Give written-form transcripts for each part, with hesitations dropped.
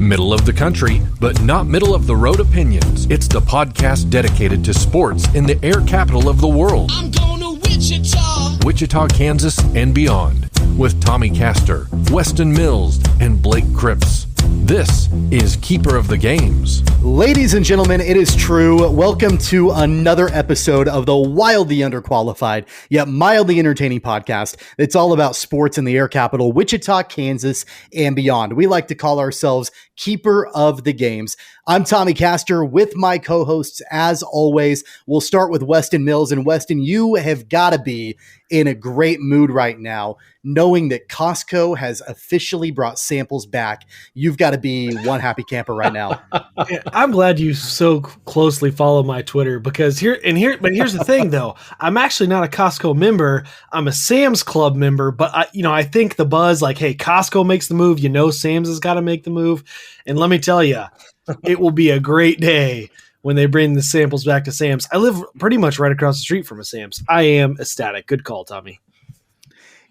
Middle of the country, but not middle of the road opinions. It's the podcast dedicated to sports in the air capital of the world. I'm going to Wichita. Wichita, Kansas, and beyond. With Tommy Castor, Weston Mills, and Blake Cripps. This is Keeper of the Games. Ladies and gentlemen, it is true. Welcome to another episode of the wildly underqualified, yet mildly entertaining podcast that's all about sports in the air capital, Wichita, Kansas, and beyond. We like to call ourselves Keeper of the Games. I'm Tommy Castor with my co-hosts, as always. We'll start with Weston Mills. And Weston, you have got to be in a great mood right now, knowing that Costco has officially brought samples back. You've got to be one happy camper right now. I'm glad you so closely follow my Twitter because here's the thing though. I'm actually not a Costco member. I'm a Sam's Club member, but I think the buzz like, hey, Costco makes the move. Sam's has got to make the move. And let me tell you, it will be a great day when they bring the samples back to Sam's. I live pretty much right across the street from a Sam's. I am ecstatic. Good call, Tommy.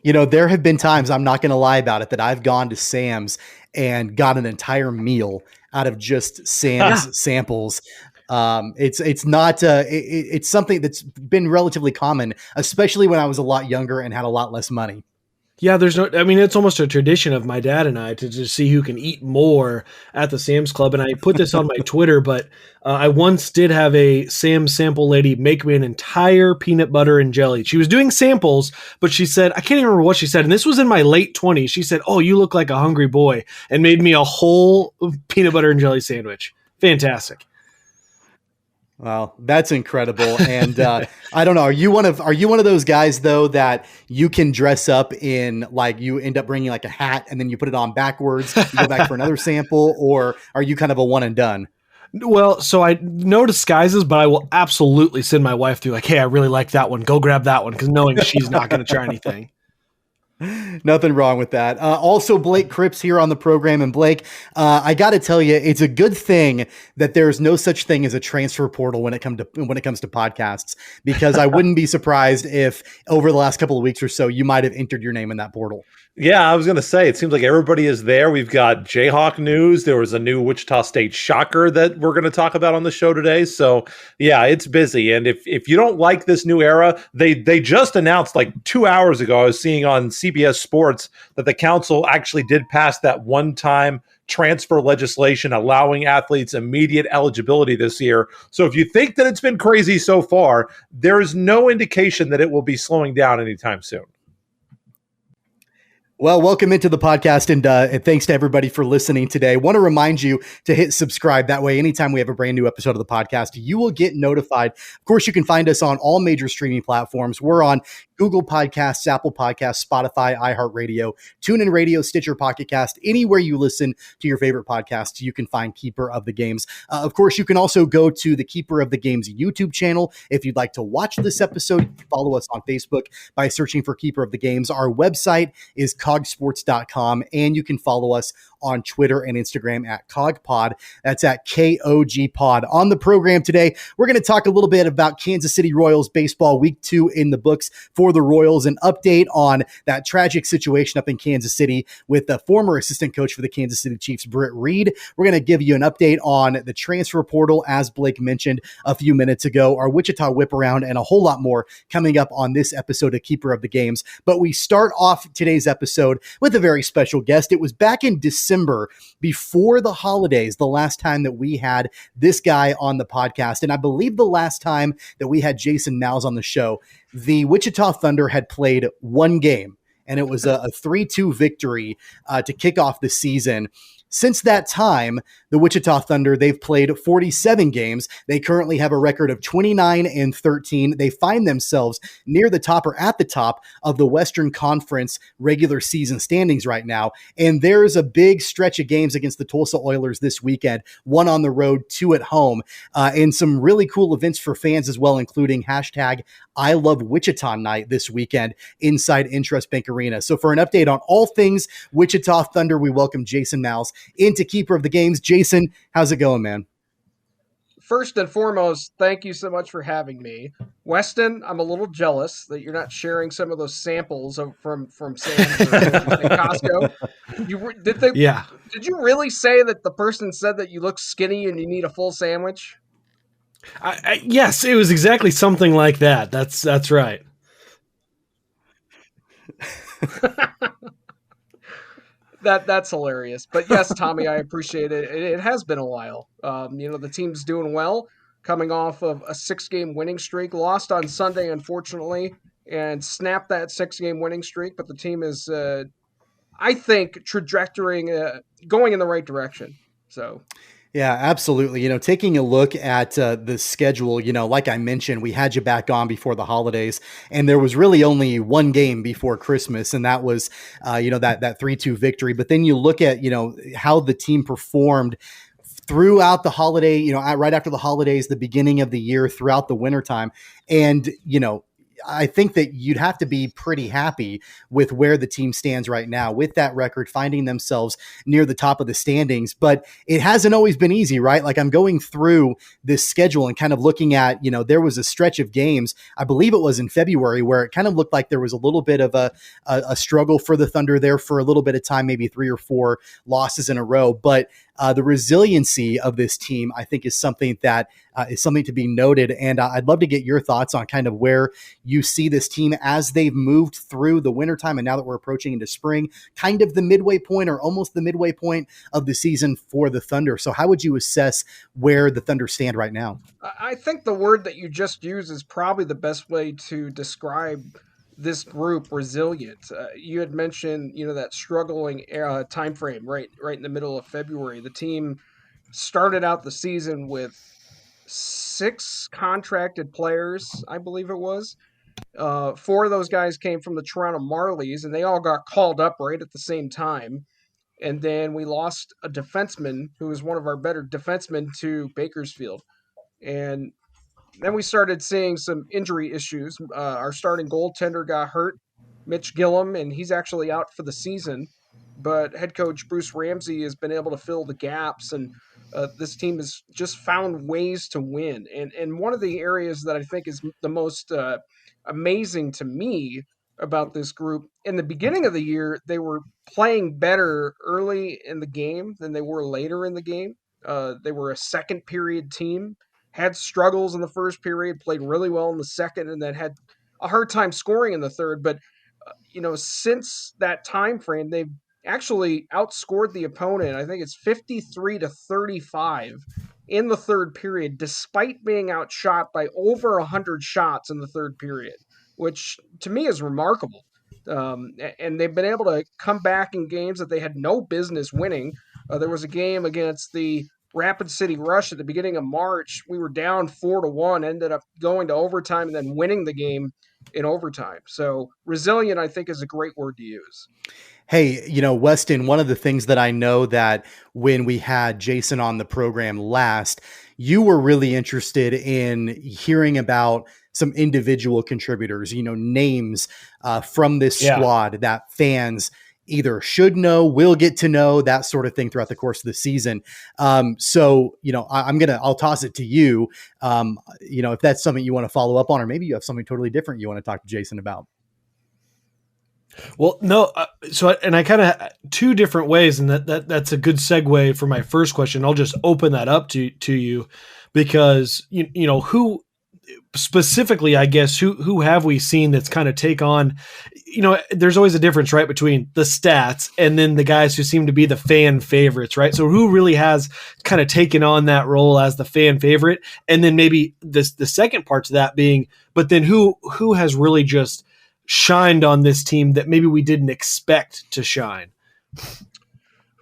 There have been times, I'm not going to lie about it, that I've gone to Sam's and got an entire meal out of just Sam's samples. It's something that's been relatively common, especially when I was a lot younger and had a lot less money. Yeah, it's almost a tradition of my dad and I to just see who can eat more at the Sam's Club. And I put this on my Twitter, but I once did have a Sam's sample lady make me an entire peanut butter and jelly. She was doing samples, but she said, I can't even remember what she said. And this was in my late 20s. She said, "Oh, you look like a hungry boy," and made me a whole peanut butter and jelly sandwich. Fantastic. Wow, that's incredible. And I don't know, are you one of those guys though that you can dress up in, like, you end up bringing like a hat and then you put it on backwards, you go back for another sample, or are you kind of a one and done? Well, so I no disguises, but I will absolutely send my wife through like, hey, I really like that one. Go grab that one, because knowing she's not going to try anything. Nothing wrong with that. Also, Blake Cripps here on the program. And Blake, I got to tell you, it's a good thing that there's no such thing as a transfer portal when it comes to podcasts, because I wouldn't be surprised if over the last couple of weeks or so, you might have entered your name in that portal. Yeah, I was going to say, it seems like everybody is there. We've got Jayhawk news. There was a new Wichita State shocker that we're going to talk about on the show today. So yeah, it's busy. And if you don't like this new era, they just announced like 2 hours ago, I was seeing on CBS Sports that the council actually did pass that one-time transfer legislation allowing athletes immediate eligibility this year. So if you think that it's been crazy so far, there is no indication that it will be slowing down anytime soon. Well, welcome into the podcast, and thanks to everybody for listening today. I want to remind you to hit subscribe. That way, anytime we have a brand new episode of the podcast, you will get notified. Of course, you can find us on all major streaming platforms. We're on Google Podcasts, Apple Podcasts, Spotify, iHeartRadio, TuneIn Radio, Stitcher, Pocket Cast. Anywhere you listen to your favorite podcasts, you can find Keeper of the Games. Of course, you can also go to the Keeper of the Games YouTube channel. If you'd like to watch this episode, you can follow us on Facebook by searching for Keeper of the Games. Our website is KOGsports.com, and you can follow us on Twitter and Instagram at KOGpod. That's at KOGpod. On the program today, we're going to talk a little bit about Kansas City Royals baseball. Week 2 in the books for the Royals. An update on that tragic situation up in Kansas City with the former assistant coach for the Kansas City Chiefs, Britt Reid. We're going to give you an update on the transfer portal, as Blake mentioned a few minutes ago, our Wichita Whiparound, and a whole lot more coming up on this episode of Keeper of the Games. But we start off today's episode with a very special guest. It was back in December, before the holidays, the last time that we had this guy on the podcast. And I believe the last time that we had Jason Mouse on the show, the Wichita Thunder had played one game, and it was a 3-2 victory to kick off the season. Since that time, the Wichita Thunder, they've played 47 games. They currently have a record of 29-13. They find themselves near the top, or at the top, of the Western Conference regular season standings right now. And there's a big stretch of games against the Tulsa Oilers this weekend, 1 on the road, 2 at home, and some really cool events for fans as well, including hashtag I Love Wichita Night this weekend inside Intrust Bank Arena. So for an update on all things Wichita Thunder, we welcome Jason Mouse into Keeper of the Games. Jason, how's it going, man? first and foremost, thank you so much for having me. Weston, I'm a little jealous that you're not sharing some of those samples from Sam's or Costco. Yeah. Did you really say that the person said that you look skinny and you need a full sandwich? Yes, it was exactly something like that. That's right. That's hilarious. But yes, Tommy, I appreciate it. It has been a while. The team's doing well, coming off of a 6-game winning streak. Lost on Sunday, unfortunately, and snapped that 6-game winning streak. But the team is, I think, going in the right direction. So. Yeah, absolutely. Taking a look at the schedule, like I mentioned, we had you back on before the holidays, and there was really only one game before Christmas, and that was, that 3-2 victory. But then you look at, how the team performed throughout the holiday, right after the holidays, the beginning of the year, throughout the wintertime. And, I think that you'd have to be pretty happy with where the team stands right now with that record, finding themselves near the top of the standings. But it hasn't always been easy, right? Like I'm going through this schedule and kind of looking at, there was a stretch of games, I believe it was in February, where it kind of looked like there was a little bit of a struggle for the Thunder there for a little bit of time, maybe 3 or 4 losses in a row. But the resiliency of this team, I think, is something that is something to be noted. And I'd love to get your thoughts on kind of where you see this team as they've moved through the wintertime. And now that we're approaching into spring, kind of the midway point or almost the midway point of the season for the Thunder. So how would you assess where the Thunder stand right now? I think the word that you just used is probably the best way to describe this group, resilient. You had mentioned, that struggling time frame right in the middle of February. The team started out the season with 6 contracted players, I believe it was. 4 of those guys came from the Toronto Marlies, and they all got called up right at the same time. And then we lost a defenseman who was one of our better defensemen to Bakersfield. And then we started seeing some injury issues. Our starting goaltender got hurt, Mitch Gillum, and he's actually out for the season. But head coach Bruce Ramsey has been able to fill the gaps, and this team has just found ways to win. And one of the areas that I think is the most amazing to me about this group, in the beginning of the year, they were playing better early in the game than they were later in the game. They were a second period team, had struggles in the first period, played really well in the second, and then had a hard time scoring in the third. But, since that time frame, they've actually outscored the opponent. I think it's 53-35 in the third period, despite being outshot by over 100 shots in the third period, which to me is remarkable. And they've been able to come back in games that they had no business winning. There was a game against the Rapid City Rush at the beginning of March. We were down 4-1, ended up going to overtime and then winning the game in overtime. So resilient, I think, is a great word to use. Hey, Weston, one of the things that I know that when we had Jason on the program last, you were really interested in hearing about some individual contributors, names from this squad that fans either should know, will get to know, that sort of thing throughout the course of the season. So, I'll toss it to you. If that's something you want to follow up on, or maybe you have something totally different you want to talk to Jason about. Well, no. And I kind of 2 different ways, and that's a good segue for my first question. I'll just open that up to you because who specifically, I guess, who have we seen that's kind of take on, there's always a difference, right, between the stats and then the guys who seem to be the fan favorites, right? So who really has kind of taken on that role as the fan favorite? And then maybe the second part to that being, but then who has really just shined on this team that maybe we didn't expect to shine?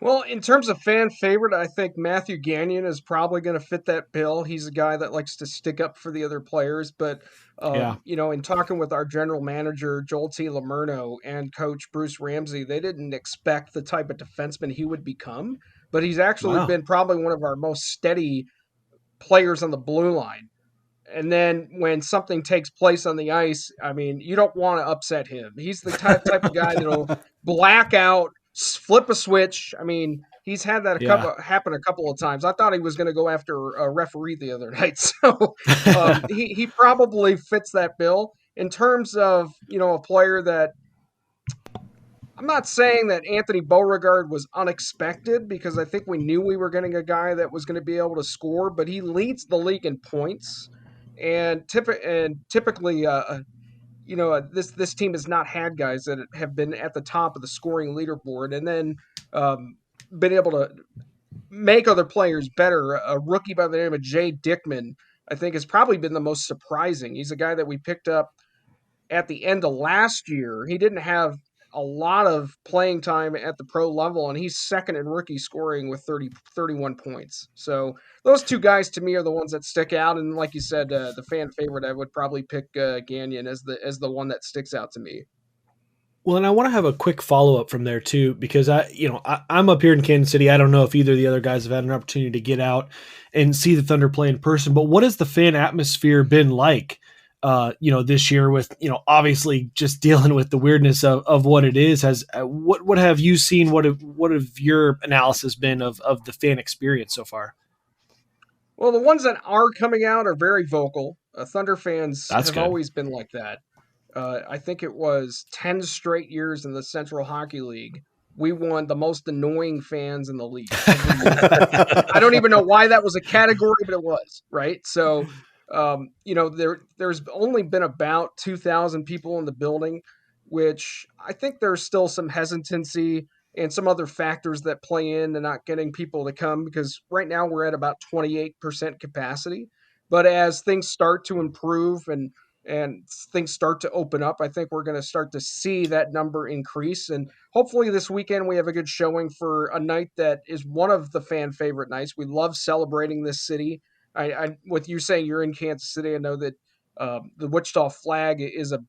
Well, in terms of fan favorite, I think Matthew Gagnon is probably going to fit that bill. He's a guy that likes to stick up for the other players. But, in talking with our general manager, Joel T. Lamerno, and coach Bruce Ramsey, they didn't expect the type of defenseman he would become. But he's actually been probably one of our most steady players on the blue line. And then when something takes place on the ice, I mean, you don't want to upset him. He's the type of guy that'll black out, flip a switch. I mean, He's had that Yeah. happen a couple of times. I thought he was going to go after a referee the other night, so he probably fits that bill in terms of a player that. I'm not saying that Anthony Beauregard was unexpected because I think we knew we were getting a guy that was going to be able to score, but he leads the league in points, and typically, this team has not had guys that have been at the top of the scoring leaderboard, and then been able to make other players better. A rookie by the name of Jay Dickman, I think, has probably been the most surprising. He's a guy that we picked up at the end of last year. He didn't have a lot of playing time at the pro level, and he's second in rookie scoring with 31 points. So those two guys to me are the ones that stick out. And like you said, the fan favorite, I would probably pick Gagnon as the one that sticks out to me. Well, and I want to have a quick follow up from there too, because I'm up here in Kansas City. I don't know if either of the other guys have had an opportunity to get out and see the Thunder play in person, but what has the fan atmosphere been like? This year with, obviously just dealing with the weirdness of what it is. What have you seen? What have your analysis been of the fan experience so far? Well, the ones that are coming out are very vocal. Thunder fans That's have good. always been like that. I think it was 10 straight years in the Central Hockey League. We won the most annoying fans in the league. I don't even know why that was a category, but it was, right? So, there's only been about 2,000 people in the building, which I think there's still some hesitancy and some other factors that play in to not getting people to come, because right now we're at about 28% capacity. But as things start to improve and things start to open up, I think we're going to start to see that number increase. And hopefully this weekend we have a good showing for a night that is one of the fan favorite nights. We love celebrating this city. I with you saying you're in Kansas City, I know that the Wichita flag is a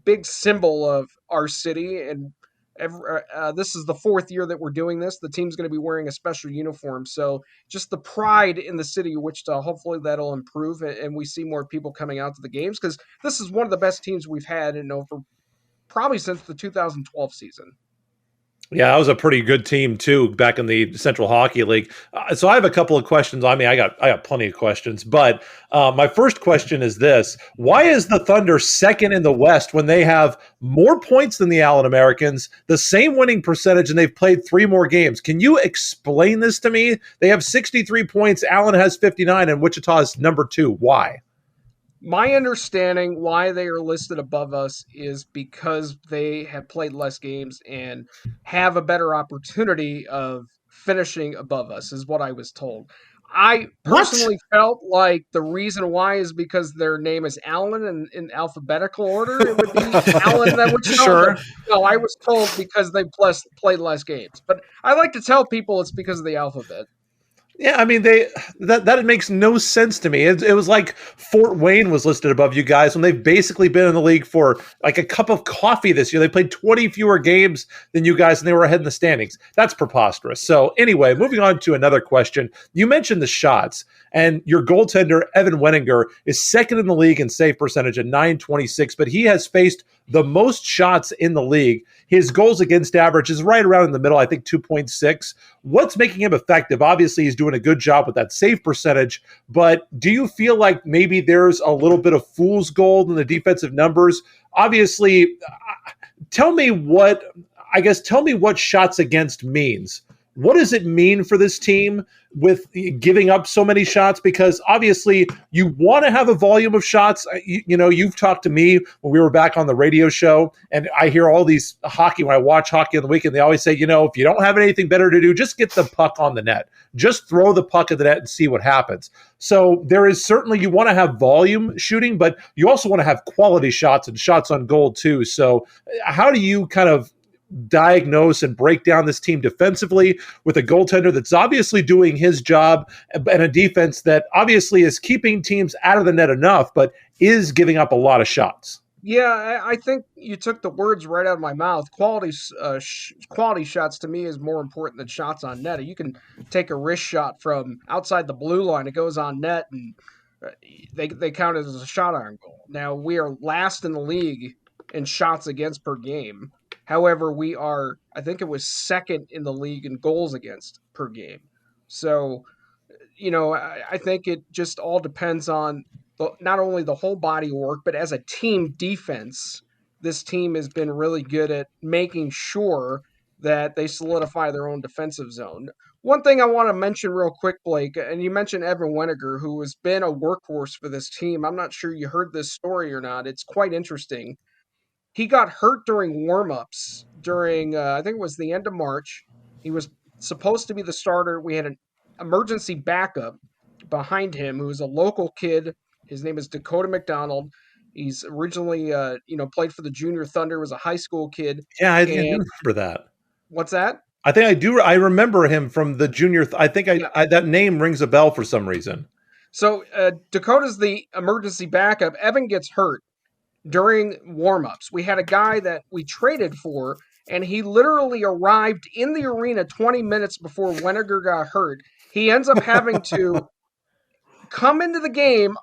big symbol of our city, and this is the fourth year that we're doing this. The team's going to be wearing a special uniform, so just the pride in the city of Wichita, hopefully that'll improve, and we see more people coming out to the games, because this is one of the best teams we've had in over probably since the 2012 season. Yeah, that was a pretty good team too back in the Central Hockey League. So I have a couple of questions. I mean, I got plenty of questions, but my first question is this: why is the Thunder second in the West when they have more points than the Allen Americans, the same winning percentage, and they've played 3 more games? Can you explain this to me? They have 63 points. Allen has 59, and Wichita is number 2. Why? My understanding why they are listed above us is because they have played less games and have a better opportunity of finishing above us, is what I was told. I personally felt like the reason why is because their name is Allen, and in alphabetical order it would be Allen that would show. Sure. No, I was told because they played less games. But I like to tell people it's because of the alphabet. Yeah, I mean, that makes no sense to me. It was like Fort Wayne was listed above you guys when they've basically been in the league for like a cup of coffee this year. They played 20 fewer games than you guys, and they were ahead in the standings. That's preposterous. So anyway, moving on to another question. You mentioned the shots, and your goaltender, Evan Wenninger, is second in the league in save percentage at .926, but he has faced the most shots in the league. His goals against average is right around in the middle, I think 2.6. What's making him effective? Obviously, he's doing a good job with that save percentage, but do you feel like maybe there's a little bit of fool's gold in the defensive numbers? Obviously, tell me what shots against means. What does it mean for this team with giving up so many shots? Because obviously you want to have a volume of shots. You've talked to me when we were back on the radio show, and I hear all these hockey, when I watch hockey on the weekend, they always say, if you don't have anything better to do, just get the puck on the net. Just throw the puck at the net and see what happens. So there is certainly, you want to have volume shooting, but you also want to have quality shots and shots on goal too. So how do you kind of diagnose and break down this team defensively with a goaltender that's obviously doing his job and a defense that obviously is keeping teams out of the net enough, but is giving up a lot of shots? Yeah, I think you took the words right out of my mouth. Quality shots to me is more important than shots on net. You can take a wrist shot from outside the blue line, it goes on net, and they count it as a shot on goal. Now, we are last in the league in shots against per game. However, we are, I think it was second in the league in goals against per game. So, I think it just all depends on not only the whole body of work, but as a team defense, this team has been really good at making sure that they solidify their own defensive zone. One thing I want to mention real quick, Blake, and you mentioned Evan Weniger, who has been a workhorse for this team. I'm not sure you heard this story or not. It's quite interesting. He got hurt during warmups during, I think it was the end of March. He was supposed to be the starter. We had an emergency backup behind him who was a local kid. His name is Dakota McDonald. He's originally, played for the Junior Thunder, was a high school kid. Yeah, I do remember that. What's that? I think I do. I remember him from the Junior. I think that name rings a bell for some reason. So Dakota's the emergency backup. Evan gets hurt during warmups. We had a guy that we traded for, and he literally arrived in the arena 20 minutes before Weniger got hurt. He ends up having to come into the game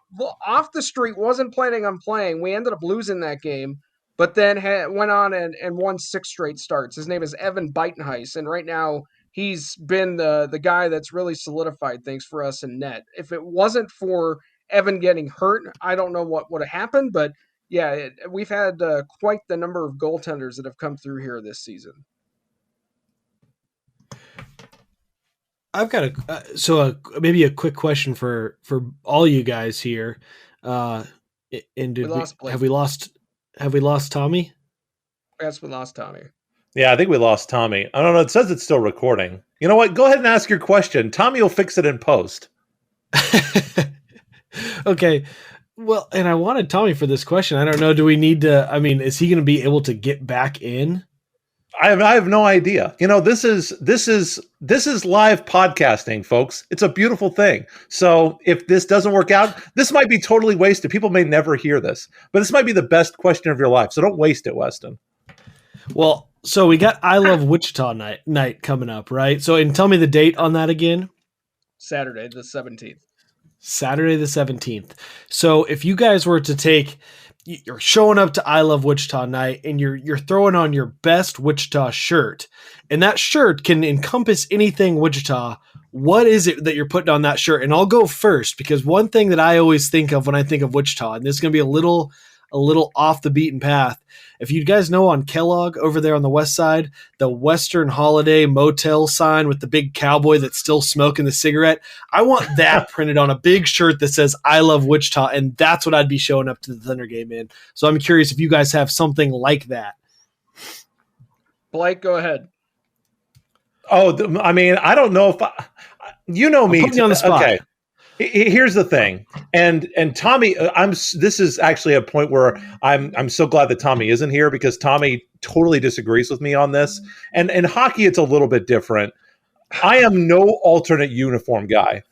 off the street, wasn't planning on playing. We ended up losing that game, but then went on and won 6 straight starts. His name is Evan Beitenheis, and right now he's been the guy that's really solidified things for us in net. If it wasn't for Evan getting hurt, I don't know what would have happened, but yeah, we've had quite the number of goaltenders that have come through here this season. I've got maybe a quick question for all you guys here. Have we lost Tommy? Yes, we lost Tommy. Yeah, I think we lost Tommy. I don't know. It says it's still recording. You know what? Go ahead and ask your question. Tommy will fix it in post. Okay. Well, and I wanted Tommy for this question. I don't know. Do we need to? I mean, is he going to be able to get back in? I have no idea. This is live podcasting, folks. It's a beautiful thing. So if this doesn't work out, this might be totally wasted. People may never hear this, but this might be the best question of your life. So don't waste it, Weston. Well, so we got I Love Wichita night coming up, right? So, and tell me the date on that again. Saturday the 17th. Saturday the 17th. So if you guys were to you're showing up to I Love Wichita night and you're throwing on your best Wichita shirt, and that shirt can encompass anything Wichita, what is it that you're putting on that shirt? And I'll go first, because one thing that I always think of when I think of Wichita, and this is going to be a little off the beaten path. If you guys know on Kellogg over there on the west side, the Western Holiday Motel sign with the big cowboy that's still smoking the cigarette, I want that printed on a big shirt that says I Love Wichita, and that's what I'd be showing up to the Thunder game in. So I'm curious if you guys have something like that. Blake, go ahead. Oh, I mean, I don't know if you know me. I'm putting you on the spot. Okay. Here's the thing, and Tommy, this is actually a point where I'm so glad that Tommy isn't here, because Tommy totally disagrees with me on this. And in hockey, it's a little bit different. I am no alternate uniform guy.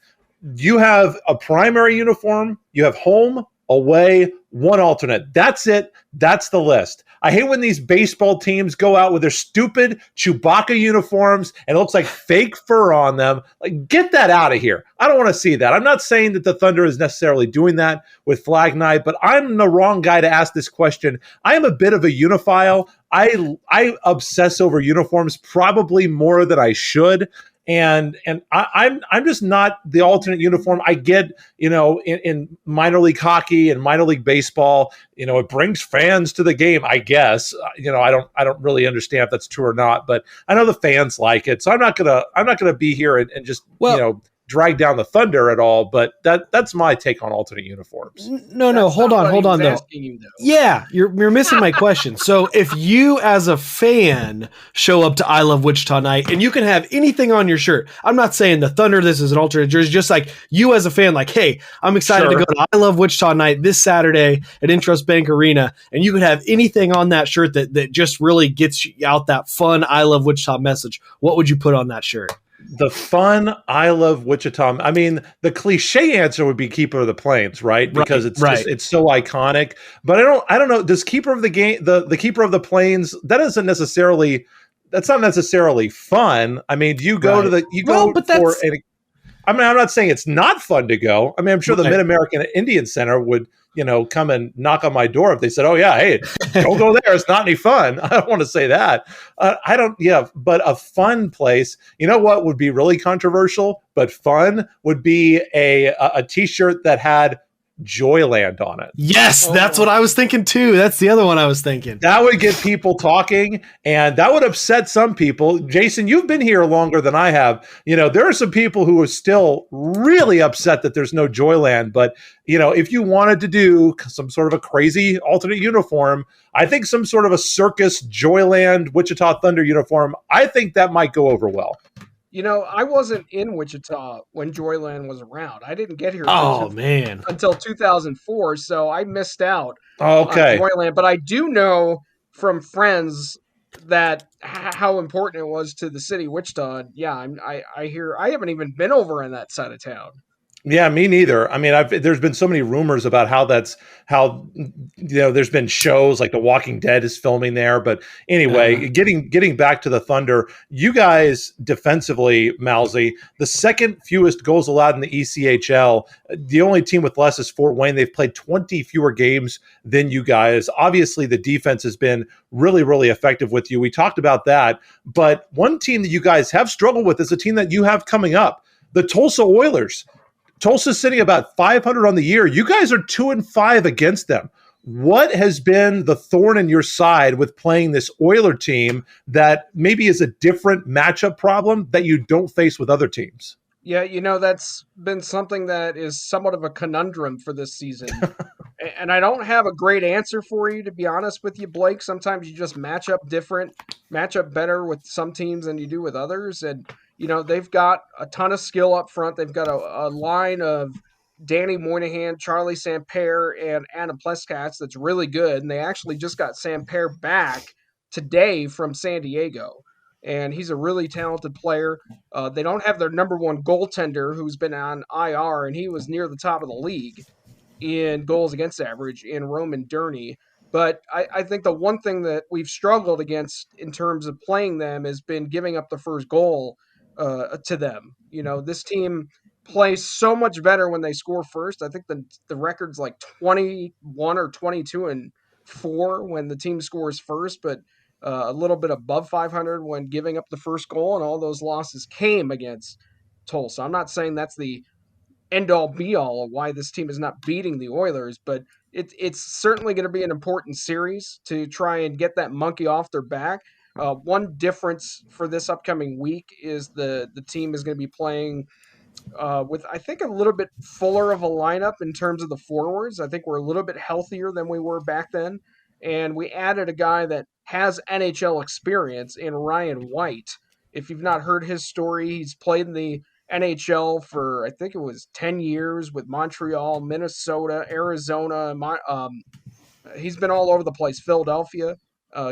You have a primary uniform, you have home, away, one alternate. That's it. That's the list. I hate when these baseball teams go out with their stupid Chewbacca uniforms and it looks like fake fur on them. Like, get that out of here. I don't want to see that. I'm not saying that the Thunder is necessarily doing that with Flag Night, but I'm the wrong guy to ask this question. I am a bit of a unophile. I obsess over uniforms probably more than I should. And I'm just not the alternate uniform. I get, in minor league hockey and minor league baseball, it brings fans to the game, I guess. I don't really understand if that's true or not, but I know the fans like it. So I'm not gonna be here and just drag down the Thunder at all, but that's my take on alternate uniforms. No, hold on though. Yeah, you're missing my question. So if you as a fan show up to I Love Wichita night and you can have anything on your shirt, I'm not saying the Thunder, this is an alternate jersey, just like you as a fan, like, hey, I'm excited to go to I Love Wichita night this Saturday at Intrust Bank Arena, and you could have anything on that shirt that just really gets out that fun I Love Wichita message. What would you put on that shirt? The fun I Love Wichita. I mean, the cliche answer would be Keeper of the Plains, right? Because it's so iconic. But I don't know. Does Keeper of the Game, the Keeper of the Plains, that's not necessarily fun. I mean, do you go to the I mean, I'm not saying it's not fun to go. I mean, I'm sure the Mid-American Indian Center would, come and knock on my door if they said, "Oh yeah, hey, don't go there. It's not any fun." I don't want to say that. I don't. Yeah, but a fun place. You know what would be really controversial, but fun would be a T-shirt that had Joyland on it. Yes, that's what I was thinking too. That's the other one I was thinking. That would get people talking, and that would upset some people. Jason, you've been here longer than I have. There are some people who are still really upset that there's no Joyland. But, if you wanted to do some sort of a crazy alternate uniform, I think some sort of a circus Joyland Wichita Thunder uniform, I think that might go over well. I wasn't in Wichita when Joyland was around. I didn't get here until 2004, so I missed out on Joyland. But I do know from friends that how important it was to the city of Wichita. Yeah, I hear. I haven't even been over on that side of town. Yeah, me neither. I mean, there's been so many rumors about how there's been shows like The Walking Dead is filming there. But anyway, getting back to the Thunder, you guys defensively, Mousy, the second fewest goals allowed in the ECHL. The only team with less is Fort Wayne. They've played 20 fewer games than you guys. Obviously, the defense has been really, really effective with you. We talked about that. But one team that you guys have struggled with is a team that you have coming up, the Tulsa Oilers. Tulsa's sitting about 500 on the year. You guys are 2-5 against them. What has been the thorn in your side with playing this Oiler team that maybe is a different matchup problem that you don't face with other teams? Yeah, that's been something that is somewhat of a conundrum for this season. And I don't have a great answer for you, to be honest with you, Blake. Sometimes you just match up better with some teams than you do with others. And, they've got a ton of skill up front. They've got a line of Danny Moynihan, Charlie Samper, and Adam Pleskatz that's really good. And they actually just got Samper back today from San Diego. And he's a really talented player. They don't have their number one goaltender, who's been on IR, and he was near the top of the league in goals against average in Roman Durney. But I think the one thing that we've struggled against in terms of playing them has been giving up the first goal to them. This team plays so much better when they score first. I think the record's like 21 or 22-4 when the team scores first, but a little bit above 500 when giving up the first goal, and all those losses came against Tulsa. I'm not saying that's the end-all be-all of why this team is not beating the Oilers, but it's certainly going to be an important series to try and get that monkey off their back. One difference for this upcoming week is the team is going to be playing with, I think, a little bit fuller of a lineup in terms of the forwards. I think we're a little bit healthier than we were back then. And we added a guy that has NHL experience in Ryan White. If you've not heard his story, he's played in the NHL for, I think it was 10 years with Montreal, Minnesota, Arizona. He's been all over the place. Philadelphia.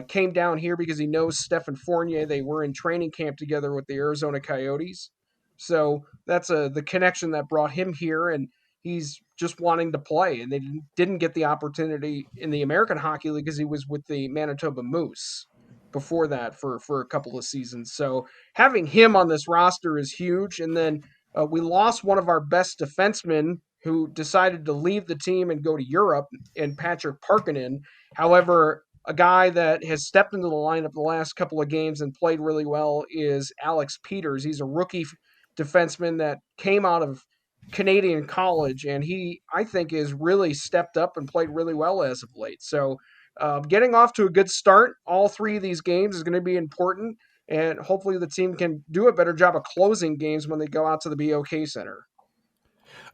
Came down here because he knows Stephen Fournier. They were in training camp together with the Arizona Coyotes. So that's the connection that brought him here, and he's just wanting to play. And they didn't get the opportunity in the American Hockey League because he was with the Manitoba Moose before that for a couple of seasons. So having him on this roster is huge. And then we lost one of our best defensemen who decided to leave the team and go to Europe, in Patrick Parkkinen. However, a guy that has stepped into the lineup the last couple of games and played really well is Alex Peters. He's a rookie defenseman that came out of Canadian college, and he, I think, is really stepped up and played really well as of late. So getting off to a good start, all three of these games is going to be important, and hopefully the team can do a better job of closing games when they go out to the BOK Center.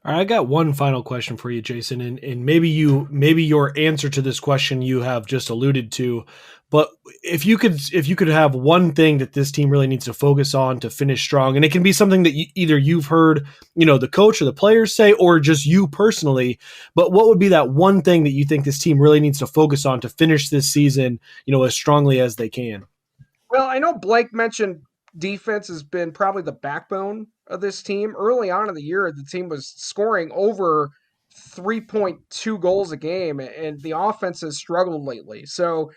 All right, I got one final question for you, Jason, and maybe your answer to this question you have just alluded to, but if you could have one thing that this team really needs to focus on to finish strong, and it can be something that either you've heard, the coach or the players say, or just you personally, but what would be that one thing that you think this team really needs to focus on to finish this season, as strongly as they can? Well, I know Blake mentioned defense has been probably the backbone of this team. Early on in the year, the team was scoring over 3.2 goals a game, and the offense has struggled lately. So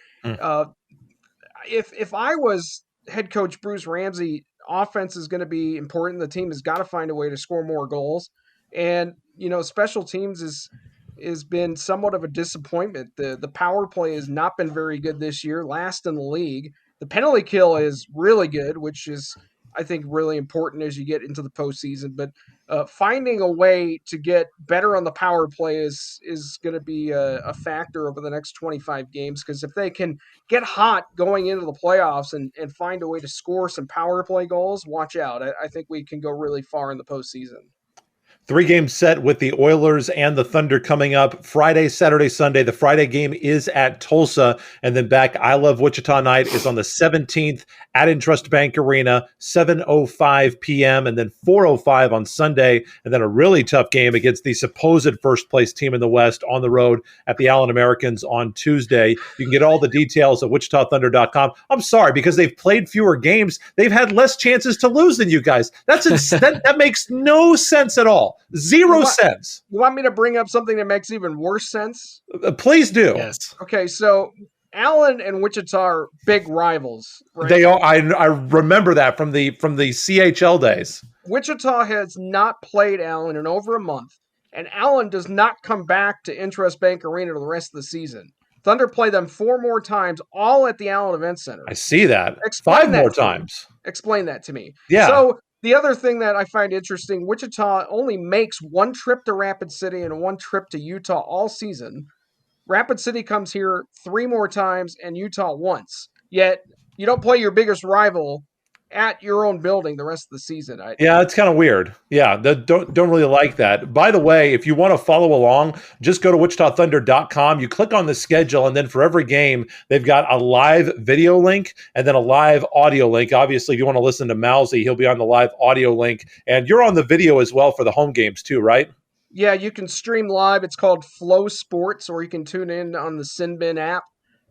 if I was head coach Bruce Ramsey, offense is going to be important. The team has got to find a way to score more goals. And, special teams has been somewhat of a disappointment. The power play has not been very good this year, last in the league. The penalty kill is really good, which is, I think, really important as you get into the postseason. But finding a way to get better on the power play is going to be a factor over the next 25 games, because if they can get hot going into the playoffs and find a way to score some power play goals, watch out. I think we can go really far in the postseason. 3-game set with the Oilers and the Thunder coming up Friday, Saturday, Sunday. The Friday game is at Tulsa, and then back I Love Wichita night is on the 17th at Intrust Bank Arena, 7:05 p.m. and then 4:05 on Sunday, and then a really tough game against the supposed first-place team in the West on the road at the Allen Americans on Tuesday. You can get all the details at WichitaThunder.com. I'm sorry, because they've played fewer games, they've had less chances to lose than you guys. That makes no sense at all. Zero sense. You want me to bring up something that makes even worse sense? Please do. Yes. Okay, so Allen and Wichita are big rivals. Right? They are. I remember that from the CHL days. Wichita has not played Allen in over a month, and Allen does not come back to Intrust Bank Arena the rest of the season. Thunder play them 4 more times, all at the Allen Event Center. I see that. Explain 5 that more to me. times. Explain that to me. Yeah. So the other thing that I find interesting, Wichita only makes 1 trip to Rapid City and 1 trip to Utah all season. Rapid City comes here 3 more times and Utah once. Yet you don't play your biggest rival at your own building the rest of the season. Yeah, it's kind of weird. Yeah, don't really like that. By the way, if you want to follow along, just go to WichitaThunder.com. You click on the schedule, and then for every game, they've got a live video link and then a live audio link. Obviously, if you want to listen to Mousy, he'll be on the live audio link. And you're on the video as well for the home games too, right? Yeah, you can stream live. It's called Flow Sports, or you can tune in on the Sinbin app.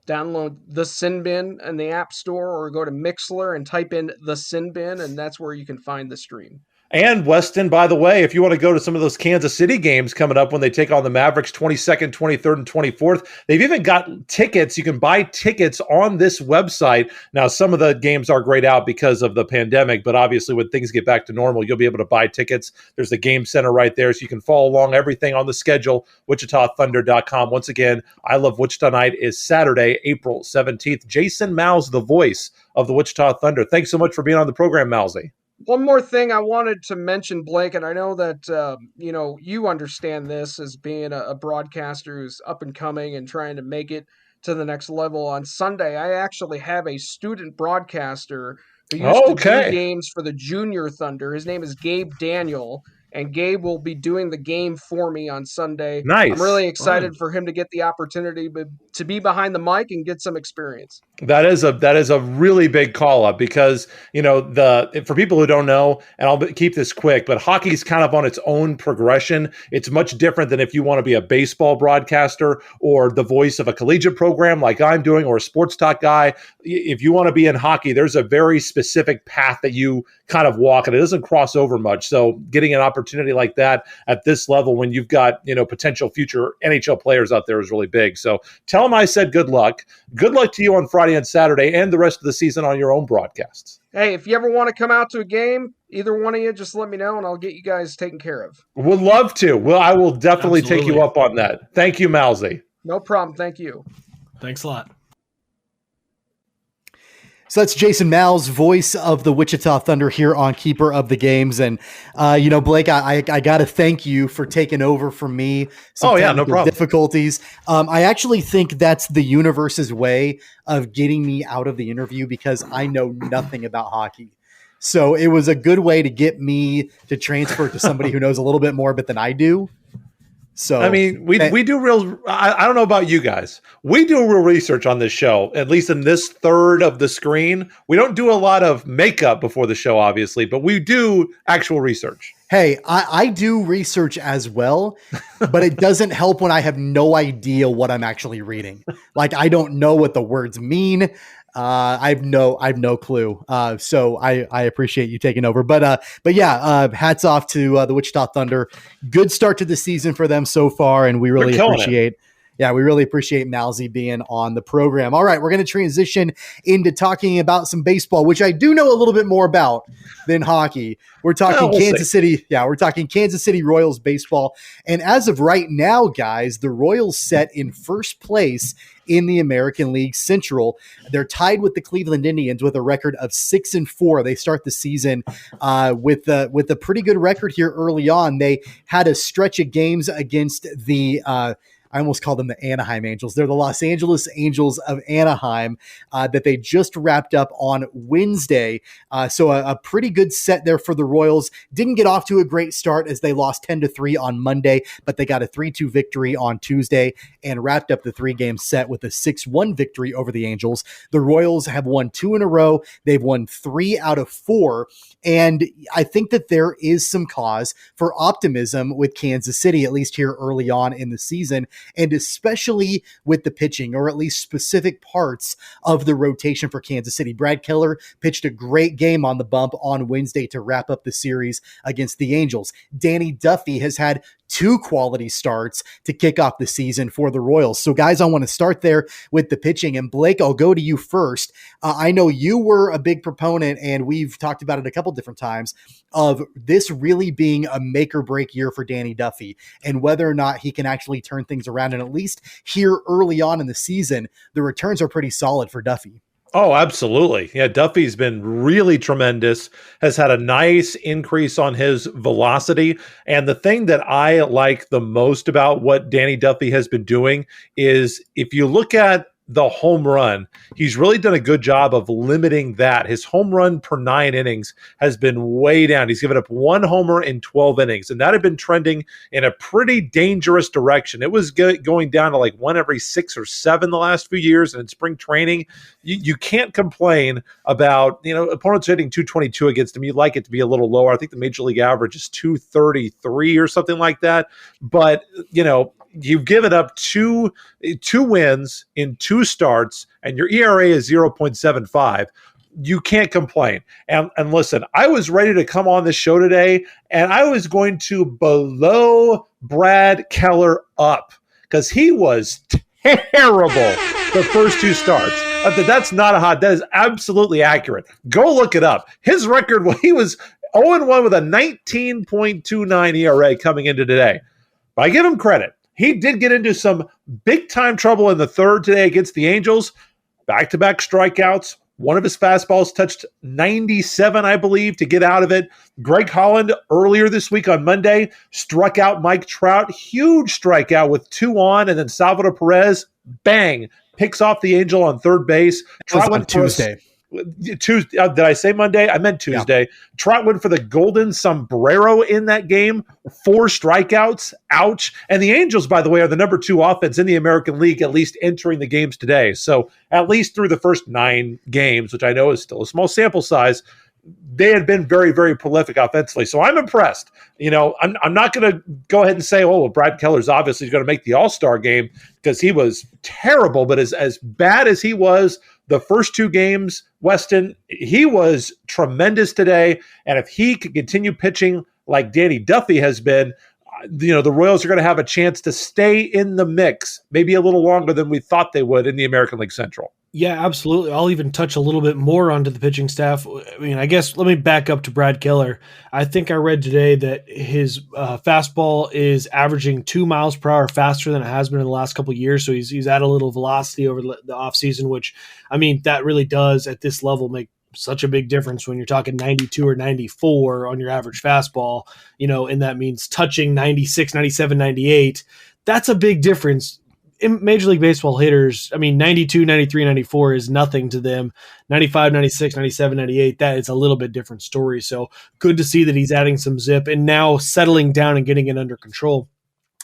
Download the Sinbin in the App Store, or go to Mixler and type in the Sinbin, and that's where you can find the stream. And Weston, by the way, if you want to go to some of those Kansas City games coming up when they take on the Mavericks 22nd, 23rd, and 24th, they've even got tickets. You can buy tickets on this website. Now, some of the games are grayed out because of the pandemic, but obviously when things get back to normal, you'll be able to buy tickets. There's the game center right there, so you can follow along everything on the schedule, WichitaThunder.com. Once again, I Love Wichita Night is Saturday, April 17th. Jason Mouse, the voice of the Wichita Thunder. Thanks so much for being on the program, Mousy. One more thing I wanted to mention, Blake, and I know that you understand this as being a broadcaster who's up and coming and trying to make it to the next level. On Sunday, I actually have a student broadcaster who used to do games for the Junior Thunder. His name is Gabe Daniel, and Gabe will be doing the game for me on Sunday. Nice. I'm really excited for him to get the opportunity to be behind the mic and get some experience. That is a really big call up, because for people who don't know, and I'll keep this quick, but hockey's kind of on its own progression. It's much different than if you want to be a baseball broadcaster or the voice of a collegiate program like I'm doing, or a sports talk guy. If you want to be in hockey, there's a very specific path that you kind of walk, and it doesn't cross over much. So getting an opportunity like that at this level, when you've got potential future NHL players out there, is really big. So tell them I said good luck. Good luck to you on Friday and Saturday and the rest of the season on your own broadcasts. Hey, if you ever want to come out to a game, either one of you, just let me know and I'll get you guys taken care of. Would love to. Well, I will definitely take you up on that. Thank you, Mousy. No problem. Thank you. Thanks a lot. So that's Jason Mal's voice of the Wichita Thunder here on Keeper of the Games. And, Blake, I got to thank you for taking over from me. No problem. Difficulties. I actually think that's the universe's way of getting me out of the interview, because I know nothing about hockey. So it was a good way to get me to transfer to somebody who knows a little bit more than I do. So I mean, we do real. I don't know about you guys. We do real research on this show, at least in this third of the screen. We don't do a lot of makeup before the show, obviously, but we do actual research. Hey, I do research as well, but it doesn't help when I have no idea what I'm actually reading. Like, I don't know what the words mean. I've no clue. So I appreciate you taking over, but yeah, hats off to the Wichita Thunder. Good start to the season for them so far. And we really appreciate Yeah, we really appreciate Malzy being on the program. All right, we're going to transition into talking about some baseball, which I do know a little bit more about than hockey. We're talking Kansas City. Yeah, we're talking Kansas City Royals baseball. And as of right now, guys, the Royals set in first place in the American League Central. They're tied with the Cleveland Indians with a record of 6-4. They start the season with a pretty good record here early on. They had a stretch of games against the I almost call them the Anaheim Angels. They're the Los Angeles Angels of Anaheim that they just wrapped up on Wednesday. So a pretty good set there for the Royals. Didn't get off to a great start as they lost 10-3 on Monday, but they got a 3-2 victory on Tuesday and wrapped up the 3-game set with a 6-1 victory over the Angels. The Royals have won 2 in a row. They've won 3 out of 4. And I think that there is some cause for optimism with Kansas City, at least here early on in the season, and especially with the pitching, or at least specific parts of the rotation for Kansas City. Brad Keller pitched a great game on the bump on Wednesday to wrap up the series against the Angels. Danny Duffy has had 2 quality starts to kick off the season for the Royals. So guys, I want to start there with the pitching, and Blake, I'll go to you first. I know you were a big proponent, and we've talked about it a couple different times, of this really being a make or break year for Danny Duffy and whether or not he can actually turn things around. And at least here early on in the season, the returns are pretty solid for Duffy. Oh, absolutely. Yeah, Duffy's been really tremendous, has had a nice increase on his velocity. And the thing that I like the most about what Danny Duffy has been doing is if you look at the home run, he's really done a good job of limiting that. His home run per 9 innings has been way down. He's given up 1 homer in 12 innings, and that had been trending in a pretty dangerous direction. It was going down to like 1 every 6 or 7 the last few years, and in spring training, you can't complain about, opponents hitting 222 against him. You'd like it to be a little lower. I think the major league average is 233 or something like that. But, you've given up two wins in 2 starts, and your ERA is 0.75. You can't complain. And listen, I was ready to come on this show today, and I was going to blow Brad Keller up because he was terrible the first 2 starts. That's not a hot. That is absolutely accurate. Go look it up. His record, he was 0-1 with a 19.29 ERA coming into today. But I give him credit. He did get into some big-time trouble in the 3rd today against the Angels. Back-to-back strikeouts. One of his fastballs touched 97, I believe, to get out of it. Greg Holland, earlier this week on Monday, struck out Mike Trout. Huge strikeout with 2 on, and then Salvador Perez, bang, picks off the Angel on third base. Trout went Tuesday. Tuesday. Did I say Monday? I meant Tuesday. Yeah. Trout went for the golden sombrero in that game. 4 strikeouts. Ouch. And the Angels, by the way, are the number 2 offense in the American League, at least entering the games today. So at least through the first 9 games, which I know is still a small sample size, they had been very, very prolific offensively. So I'm impressed. I'm not going to go ahead and say, Brad Keller's obviously going to make the All-Star game because he was terrible. But as bad as he was the first 2 games, Weston, he was tremendous today. And if he could continue pitching like Danny Duffy has been, the Royals are going to have a chance to stay in the mix, maybe a little longer than we thought they would in the American League Central. Yeah, absolutely. I'll even touch a little bit more onto the pitching staff. I guess let me back up to Brad Keller. I think I read today that his fastball is averaging 2 miles per hour faster than it has been in the last couple of years. So he's at a little velocity over the offseason, which, that really does at this level make such a big difference when you're talking 92 or 94 on your average fastball, and that means touching 96, 97, 98. That's a big difference. In Major League Baseball hitters, 92, 93, 94 is nothing to them. 95, 96, 97, 98, that is a little bit different story. So good to see that he's adding some zip and now settling down and getting it under control.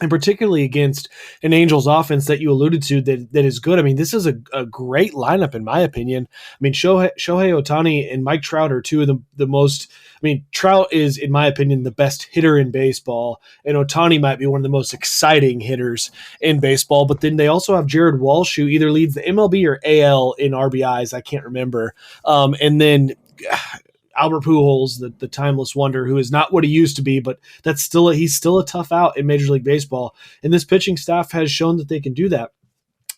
And particularly against an Angels offense that you alluded to that is good. This is a great lineup in my opinion. Shohei Ohtani and Mike Trout are 2 of the most – Trout is, in my opinion, the best hitter in baseball, and Ohtani might be one of the most exciting hitters in baseball. But then they also have Jared Walsh, who either leads the MLB or AL in RBIs. I can't remember. And then Albert Pujols, the timeless wonder, who is not what he used to be, but he's still a tough out in Major League Baseball. And this pitching staff has shown that they can do that.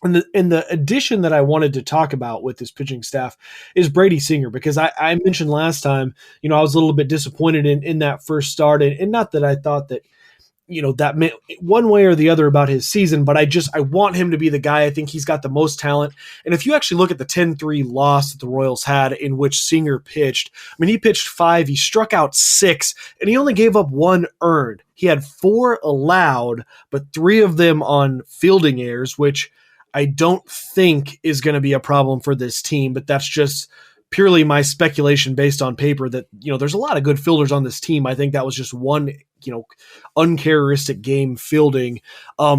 And the addition that I wanted to talk about with this pitching staff is Brady Singer, because I mentioned last time, I was a little bit disappointed in that first start, and not that I thought that, that meant one way or the other about his season, but I want him to be the guy. I think he's got the most talent. And if you actually look at the 10-3 loss that the Royals had, in which Singer pitched, he pitched 5, he struck out 6, and he only gave up 1 earned. He had 4 allowed, but 3 of them on fielding errors, which I don't think is going to be a problem for this team, but that's just purely my speculation based on paper that, there's a lot of good fielders on this team. I think that was just one, uncharacteristic game fielding.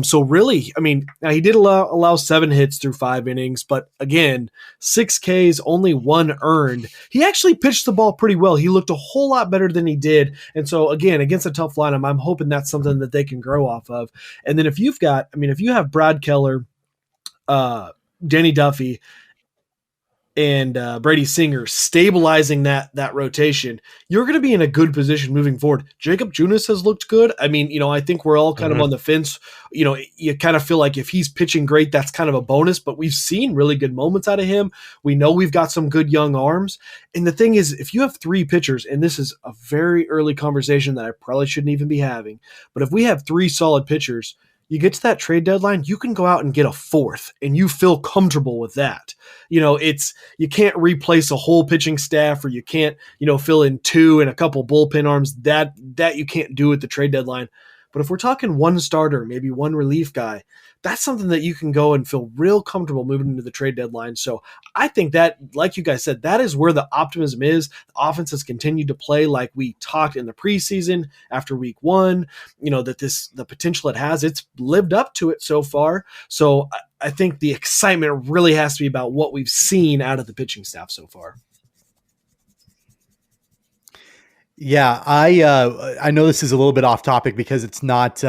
So really, now he did allow 7 hits through 5 innings, but again, 6 Ks, only 1 earned. He actually pitched the ball pretty well. He looked a whole lot better than he did. And so again, against a tough lineup, I'm hoping that's something that they can grow off of. And then if you have Brad Keller, Danny Duffy, and Brady Singer stabilizing that rotation, you're going to be in a good position moving forward. Jacob Junis has looked good. I think we're all kind of on the fence. You kind of feel like if he's pitching great, that's kind of a bonus, but we've seen really good moments out of him. We know we've got some good young arms. And the thing is, if you have 3 pitchers, and this is a very early conversation that I probably shouldn't even be having, but if we have 3 solid pitchers, you get to that trade deadline, you can go out and get a 4th, and you feel comfortable with that. You can't replace a whole pitching staff, or you can't, fill in 2 and a couple bullpen arms. That you can't do at the trade deadline. But if we're talking 1 starter, maybe 1 relief guy, that's something that you can go and feel real comfortable moving into the trade deadline. So I think that, like you guys said, that is where the optimism is. The offense has continued to play like we talked in the preseason after week 1, that the potential it has, it's lived up to it so far. So I think the excitement really has to be about what we've seen out of the pitching staff so far. Yeah, I know this is a little bit off topic because it's not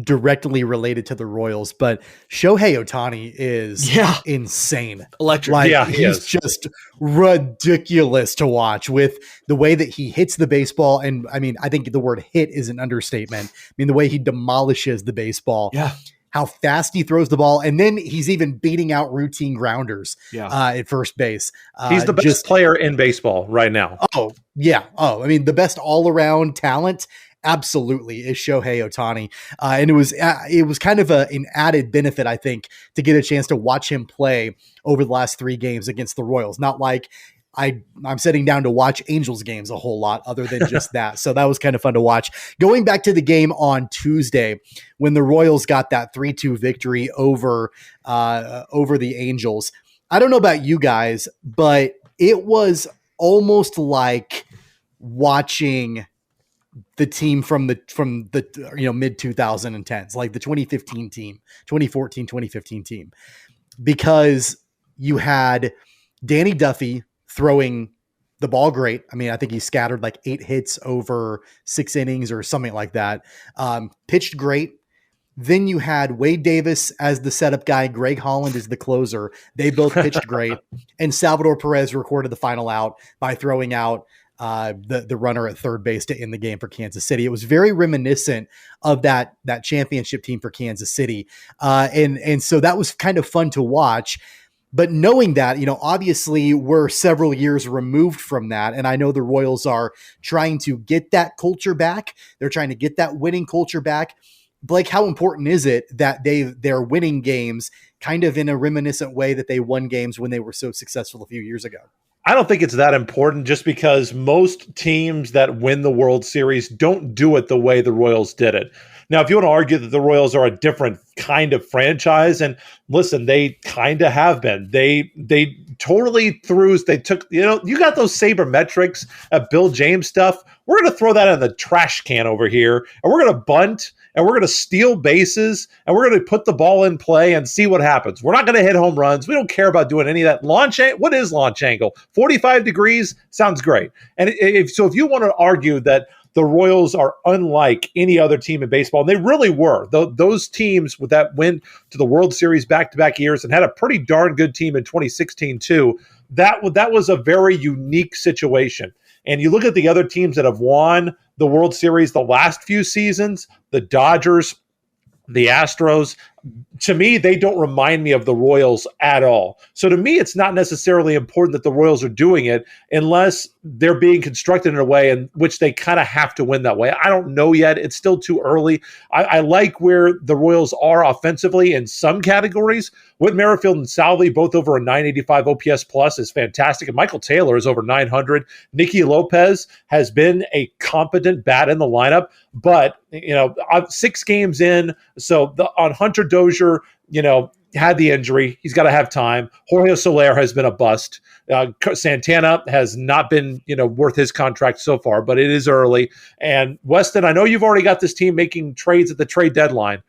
directly related to the Royals, but Shohei Ohtani is insane. Electric. He's just ridiculous to watch with the way that he hits the baseball. And I think the word hit is an understatement. The way he demolishes the baseball. Yeah. How fast he throws the ball, and then he's even beating out routine grounders at first base. He's the best player in baseball right now. Oh, yeah. Oh, the best all-around talent absolutely is Shohei Ohtani. And it was kind of an added benefit, I think, to get a chance to watch him play over the last 3 games against the Royals. Not like I'm sitting down to watch Angels games a whole lot other than just that. So that was kind of fun to watch. Going back to the game on Tuesday when the Royals got that 3-2 victory over the Angels. I don't know about you guys, but it was almost like watching the team from the mid 2010s, like the 2015 team, 2014, 2015 team, because you had Danny Duffy throwing the ball great. I think he scattered like 8 hits over 6 innings or something like that. Pitched great. Then you had Wade Davis as the setup guy. Greg Holland is the closer. They both pitched great. And Salvador Perez recorded the final out by throwing out the runner at third base to end the game for Kansas City. It was very reminiscent of that championship team for Kansas City. And so that was kind of fun to watch. But knowing that, obviously we're several years removed from that. And I know the Royals are trying to get that culture back. They're trying to get that winning culture back. Blake, how important is it that they're winning games kind of in a reminiscent way that they won games when they were so successful a few years ago? I don't think it's that important, just because most teams that win the World Series don't do it the way the Royals did it. Now, if you want to argue that the Royals are a different kind of franchise, and listen, they kind of have been. They totally took, you got those sabermetrics at Bill James stuff. We're going to throw that in the trash can over here, and we're going to bunt, and we're going to steal bases, and we're going to put the ball in play and see what happens. We're not going to hit home runs. We don't care about doing any of that. What is launch angle? 45 degrees? Sounds great. And if you want to argue that the Royals are unlike any other team in baseball, and they really were. Those teams that went to the World Series back-to-back years and had a pretty darn good team in 2016 too, that was a very unique situation. And you look at the other teams that have won the World Series the last few seasons, the Dodgers, the Astros. To me, they don't remind me of the Royals at all. So to me, it's not necessarily important that the Royals are doing it unless they're being constructed in a way in which they kind of have to win that way. I don't know yet. It's still too early. I like where the Royals are offensively in some categories. Whit Merrifield and Salvi, both over a 985 OPS plus, is fantastic. And Michael Taylor is over 900. Nicky Lopez has been a competent bat in the lineup. But, 6 games in, so on Hunter Dozier, had the injury. He's got to have time. Jorge Soler has been a bust. Santana has not been, worth his contract so far, but it is early. And Weston, I know you've already got this team making trades at the trade deadline.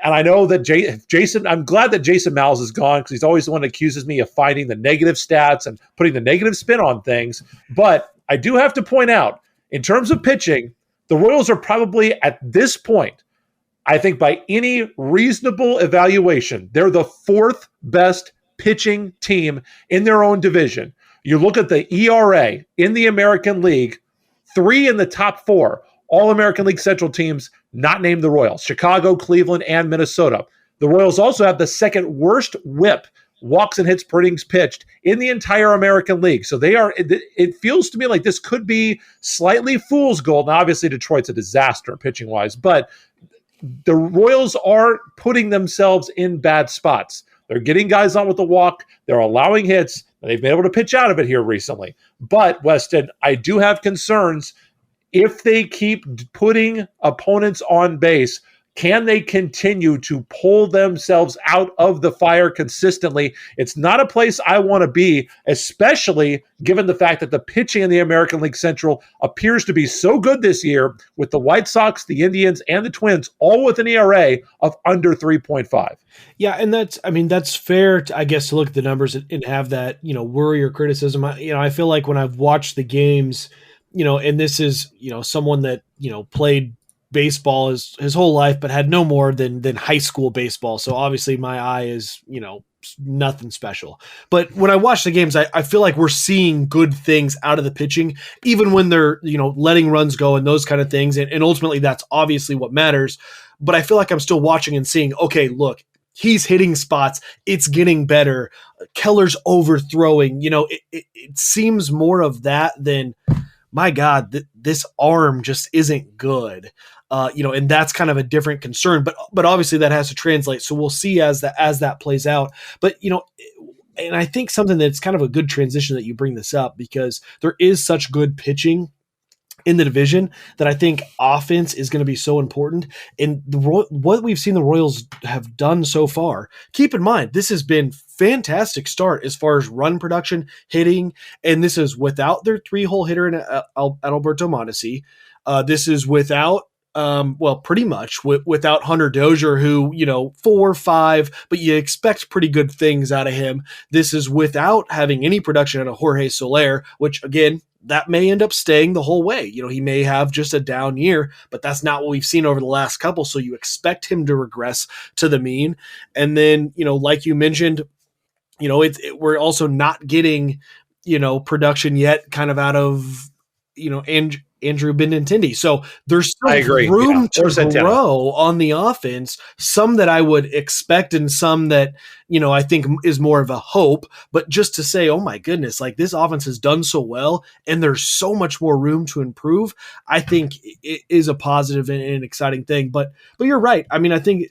And I know that Jason, I'm glad that Jason Miles is gone because he's always the one that accuses me of finding the negative stats and putting the negative spin on things. But I do have to point out, in terms of pitching, the Royals are probably at this point, I think by any reasonable evaluation, they're the 4th best pitching team in their own division. You look at the ERA in the American League, 3 in the top 4, all American League Central teams not named the Royals, Chicago, Cleveland, and Minnesota. The Royals also have the 2nd worst whip, walks and hits per innings pitched, in the entire American League. So it feels to me like this could be slightly fool's gold. Now, obviously, Detroit's a disaster pitching-wise, but the Royals are putting themselves in bad spots. They're getting guys on with the walk. They're allowing hits. They've been able to pitch out of it here recently. But, Weston, I do have concerns. If they keep putting opponents on base, can they continue to pull themselves out of the fire consistently? It's not a place I want to be, especially given the fact that the pitching in the American League Central appears to be so good this year with the White Sox, the Indians, and the Twins, all with an ERA of under 3.5. Yeah, and that's fair, to look at the numbers and have that, worry or criticism. I feel like when I've watched the games, and this is, someone that, played baseball his whole life, but had no more than high school baseball. So obviously my eye is, nothing special. But when I watch the games, I feel like we're seeing good things out of the pitching, even when they're, letting runs go and those kind of things. And ultimately that's obviously what matters. But I feel like I'm still watching and seeing, okay, look, he's hitting spots. It's getting better. Keller's overthrowing. It seems more of that than, my God, this arm just isn't good. And that's kind of a different concern, but obviously that has to translate. So we'll see as that plays out. But, and I think something that's kind of a good transition that you bring this up, because there is such good pitching in the division that I think offense is going to be so important. And what we've seen the Royals have done so far, keep in mind, this has been fantastic start as far as run production, hitting, and this is without their 3-hole hitter in Alberto Mondesi. This is without pretty much without Hunter Dozier, who, 4-5, but you expect pretty good things out of him. This is without having any production out of Jorge Soler, which again, that may end up staying the whole way. He may have just a down year, but that's not what we've seen over the last couple. So you expect him to regress to the mean. And then, like you mentioned, we're also not getting, production yet kind of out of, Andrew Benintendi. So there's still room to grow on the offense, some that I would expect and some that, I think is more of a hope. But just to say, oh my goodness, like this offense has done so well and there's so much more room to improve, I think it is a positive and an exciting thing. But you're right. I mean, I think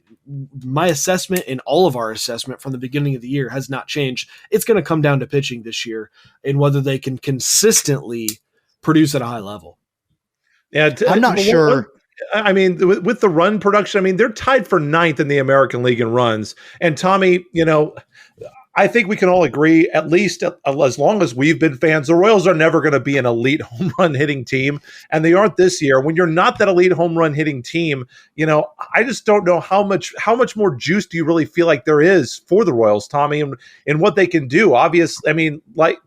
my assessment and all of our assessment from the beginning of the year has not changed. It's going to come down to pitching this year and whether they can consistently produce at a high level. Yeah, I'm not sure. I mean, with the run production, I mean, they're tied for 9th in the American League in runs. And Tommy, I think we can all agree, at least as long as we've been fans, the Royals are never going to be an elite home run hitting team. And they aren't this year. When you're not that elite home run hitting team, I just don't know how much more juice do you really feel like there is for the Royals, Tommy, and what they can do. Obviously, I mean, like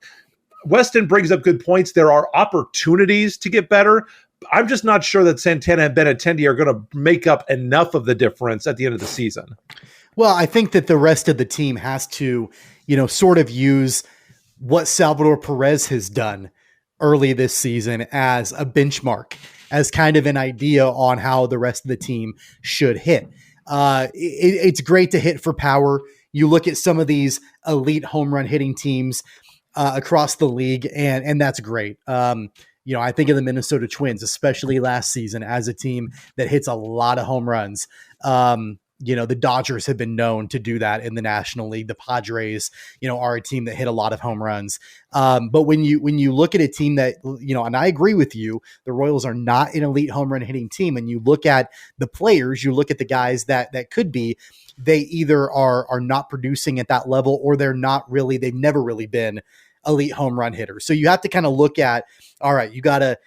Weston brings up good points. There are opportunities to get better. I'm just not sure that Santana and Benintendi are going to make up enough of the difference at the end of the season. Well, I think that the rest of the team has to, sort of use what Salvador Perez has done early this season as a benchmark, as kind of an idea on how the rest of the team should hit. It's great to hit for power. You look at some of these elite home run hitting teams across the league, and that's great. I think of the Minnesota Twins, especially last season, as a team that hits a lot of home runs. The Dodgers have been known to do that in the National League. The Padres, are a team that hit a lot of home runs. But when you look at a team that, and I agree with you, the Royals are not an elite home run hitting team. And you look at the players, you look at the guys that could be, they either are not producing at that level, or they've never really been elite home run hitters. So you have to kind of look at, all right, you gotta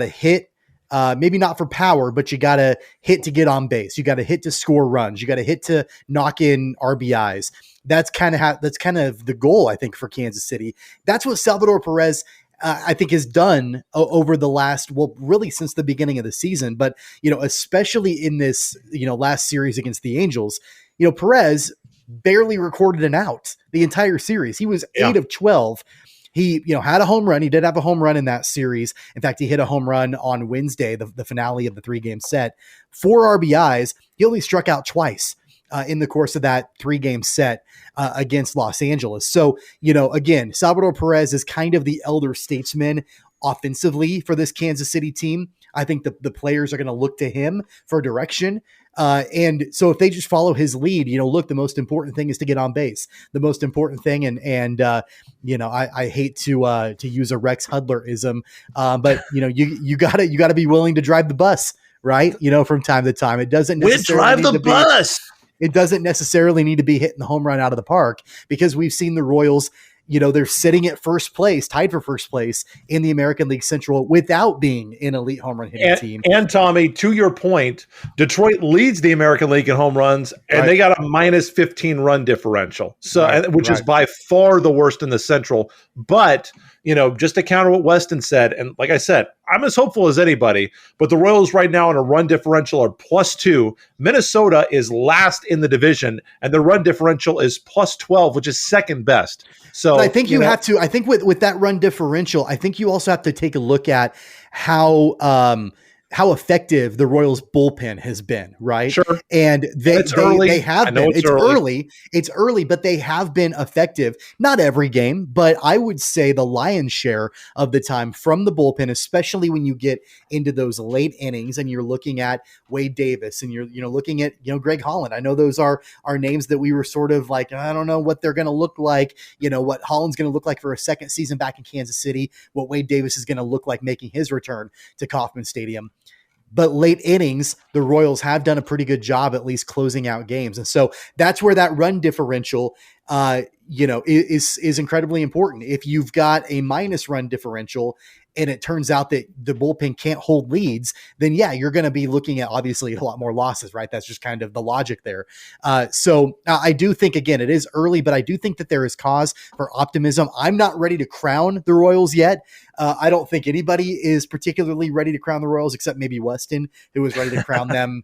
hit, maybe not for power, but you got to hit to get on base. You got to hit to score runs. You got to hit to knock in RBIs. That's kind of the goal, I think, for Kansas City. That's what Salvador Perez, I think, has done over the last, really since the beginning of the season, but, especially in this, last series against the Angels, Perez barely recorded an out the entire series. He was 8 of 12. He, had a home run. He did have a home run in that series. In fact, he hit a home run on Wednesday, the finale of the 3-game set. 4 RBIs. He only struck out twice in the course of that 3-game set against Los Angeles. So, again, Salvador Perez is kind of the elder statesman offensively for this Kansas City team. I think the players are going to look to him for direction. And so if they just follow his lead, look, the most important thing is to get on base. The most important thing. And I hate to use a Rex Hudler-ism, but you gotta be willing to drive the bus, right? From time to time. It doesn't necessarily drive the bus. It doesn't necessarily need to be hitting the home run out of the park, because we've seen the Royals, they're sitting at first place, tied for first place in the American League Central without being an elite home run hitting team. And Tommy, to your point, Detroit leads the American League in home runs, and they got a minus 15 run differential. So, which is by far the worst in the Central. But, just to counter what Weston said, and like I said, I'm as hopeful as anybody, but the Royals right now in a run differential are +2. Minnesota is last in the division, and the run differential is +12, which is second best. So but I think have to, I think with that run differential, I think you also have to take a look at how effective the Royals bullpen has been, right? Sure. And they have been. It's early. It's early, but they have been effective. Not every game, but I would say the lion's share of the time from the bullpen, especially when you get into those late innings and you're looking at Wade Davis and you're looking at Greg Holland. I know those are names that we were sort of like, I don't know what they're going to look like, what Holland's going to look like for a second season back in Kansas City, what Wade Davis is going to look like making his return to Kauffman Stadium. But late innings, the Royals have done a pretty good job at least closing out games. And so that's where that run differential, is incredibly important. If you've got a minus run differential and it turns out that the bullpen can't hold leads, then you're going to be looking at obviously a lot more losses, right? That's just kind of the logic there. So I do think, again, it is early, but I do think that there is cause for optimism. I'm not ready to crown the Royals yet. I don't think anybody is particularly ready to crown the Royals except maybe Weston, who was ready to crown them,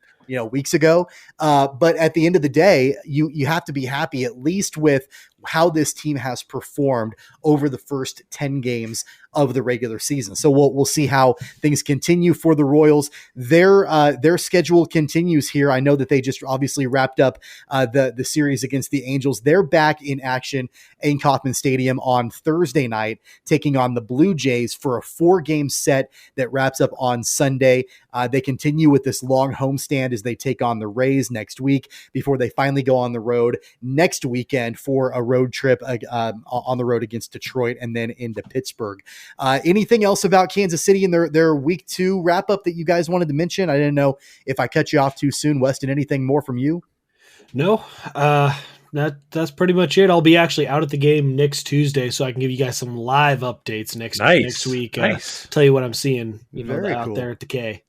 weeks ago. But at the end of the day, you have to be happy at least with how this team has performed over the first 10 games of the regular season. So we'll see how things continue for the Royals. Their schedule continues here. I know that they just obviously wrapped up the series against the Angels. They're back in action in Kauffman Stadium on Thursday night, taking on the Blue Jays for a 4-game set that wraps up on Sunday. They continue with this long homestand as they take on the Rays next week before they finally go on the road next weekend for a road trip on the road against Detroit and then into Pittsburgh. Anything else about Kansas City and their week 2 wrap up that you guys wanted to mention? I didn't know if I cut you off too soon. Weston, anything more from you? No, that's pretty much it. I'll be actually out at the game next Tuesday, so I can give you guys some live updates next week. Tell you what I'm seeing, out cool. there at the K.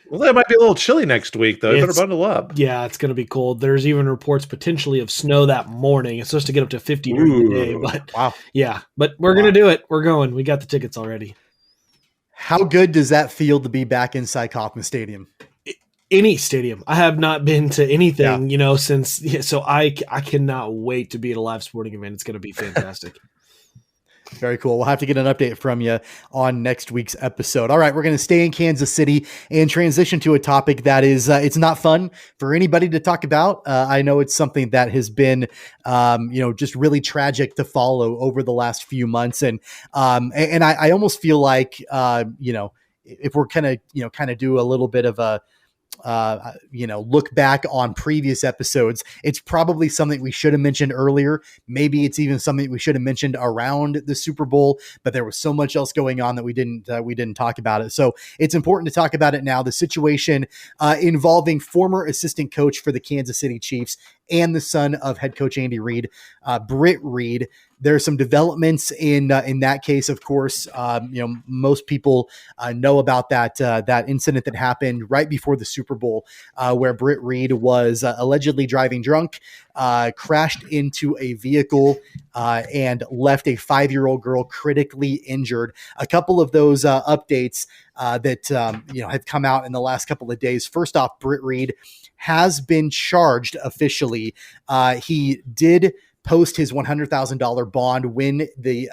Well, that might be a little chilly next week, though. You better bundle up. Yeah, it's going to be cold. There's even reports potentially of snow that morning. It's supposed to get up to 50 during the day. But wow. Yeah, but we're going to do it. We're going. We got the tickets already. How good does that feel to be back inside Kauffman Stadium? Any stadium. I have not been to anything, since. So I cannot wait to be at a live sporting event. It's going to be fantastic. Very cool. We'll have to get an update from you on next week's episode. All right, we're going to stay in Kansas City and transition to a topic that is, it's not fun for anybody to talk about. I know it's something that has been, just really tragic to follow over the last few months. And I almost feel like, if we're kind of do a little bit of a, look back on previous episodes, it's probably something we should have mentioned earlier. Maybe it's even something we should have mentioned around the Super Bowl, but there was so much else going on that we didn't talk about it. So it's important to talk about it now. The situation involving former assistant coach for the Kansas City Chiefs and the son of head coach Andy Reid, Britt Reid. There's some developments in that case. Of course, most people know about that incident that happened right before the Super Bowl, where Britt Reid was allegedly driving drunk, crashed into a vehicle, and left a 5-year-old girl critically injured. A couple of those updates that have come out in the last couple of days. First off, Britt Reid has been charged officially. He did post his $100,000 bond when the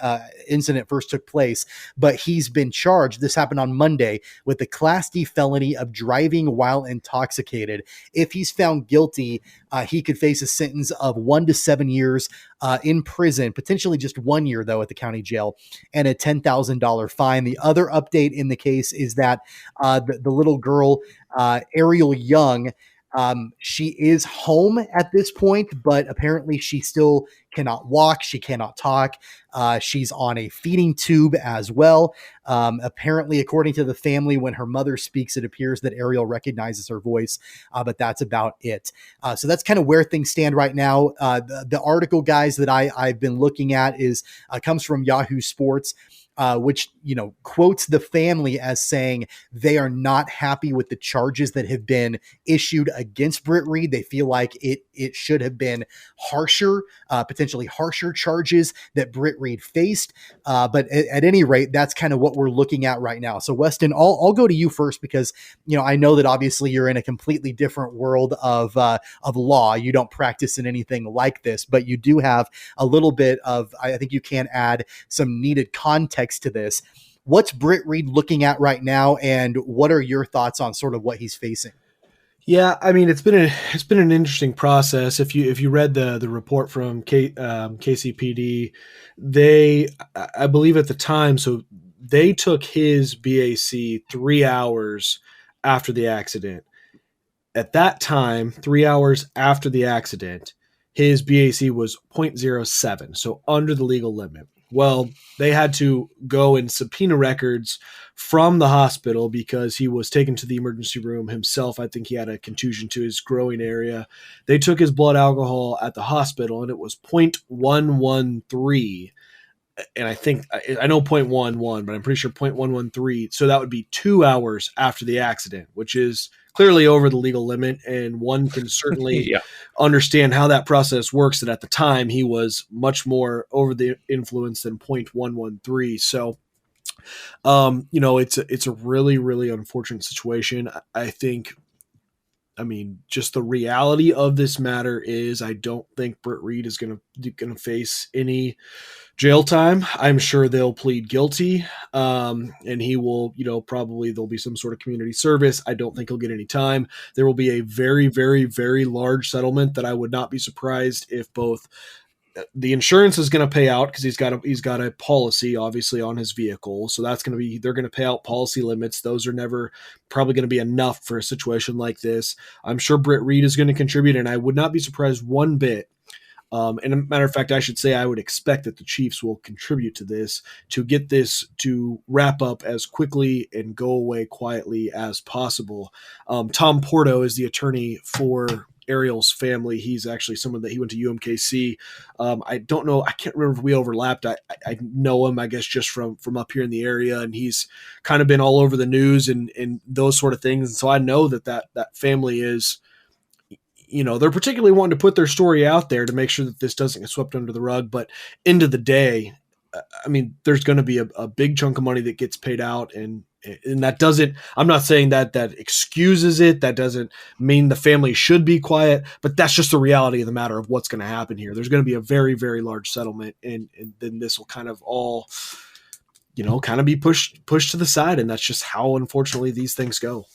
incident first took place, but he's been charged. This happened on Monday with the Class D felony of driving while intoxicated. If he's found guilty, he could face a sentence of 1 to 7 years in prison, potentially just 1 year though at the county jail, and a $10,000 fine. The other update in the case is that the little girl, Ariel Young, she is home at this point, but apparently she still cannot walk. She cannot talk. She's on a feeding tube as well. Apparently, according to the family, when her mother speaks, it appears that Ariel recognizes her voice, but that's about it. So that's kind of where things stand right now. The article, guys, that I've been looking at comes from Yahoo Sports. Which, quotes the family as saying they are not happy with the charges that have been issued against Britt Reid. They feel like it should have been harsher, potentially harsher charges that Britt Reid faced. But at any rate, that's kind of what we're looking at right now. So Weston, I'll go to you first because, I know that obviously you're in a completely different world of law. You don't practice in anything like this, but you do have a little bit of, I think you can add some needed context to this. What's Britt Reid looking at right now, and what are your thoughts on sort of what he's facing? Yeah, I mean, it's been an interesting process. If you read the report from KCPD, I believe at the time, so they took his BAC 3 hours after the accident. At that time, 3 hours after the accident, his BAC was 0.07, so under the legal limit. Well, they had to go and subpoena records from the hospital because he was taken to the emergency room himself. I think he had a contusion to his groin area. They took his blood alcohol at the hospital, and it was 0.113. And I know 0.11, but I'm pretty sure 0.113. So that would be 2 hours after the accident, which is clearly over the legal limit. And one can certainly understand how that process works, that at the time he was much more over the influence than 0.113. So, it's a really, really unfortunate situation. I think, just the reality of this matter is I don't think Britt Reid is going to face any jail time. I'm sure they'll plead guilty, and he will, probably there'll be some sort of community service. I don't think he'll get any time. There will be a very, very, very large settlement that I would not be surprised if both the insurance is going to pay out because he's got a policy obviously on his vehicle. So they're going to pay out policy limits. Those are never probably going to be enough for a situation like this. I'm sure Britt Reid is going to contribute, and I would not be surprised one bit. And a matter of fact, I should say I would expect that the Chiefs will contribute to this to get this to wrap up as quickly and go away quietly as possible. Tom Porto is the attorney for Ariel's family. He's actually someone that he went to UMKC. I don't know. I can't remember if we overlapped. I know him, I guess, just from up here in the area, and he's kind of been all over the news and those sort of things. And so I know that family is, they're particularly wanting to put their story out there to make sure that this doesn't get swept under the rug. But end of the day, I mean, there's going to be a big chunk of money that gets paid out, and that doesn't, I'm not saying that excuses it. That doesn't mean the family should be quiet, but that's just the reality of the matter of what's going to happen here. There's going to be a very, very large settlement, and then this will kind of all, kind of be pushed to the side. And that's just how, unfortunately, these things go.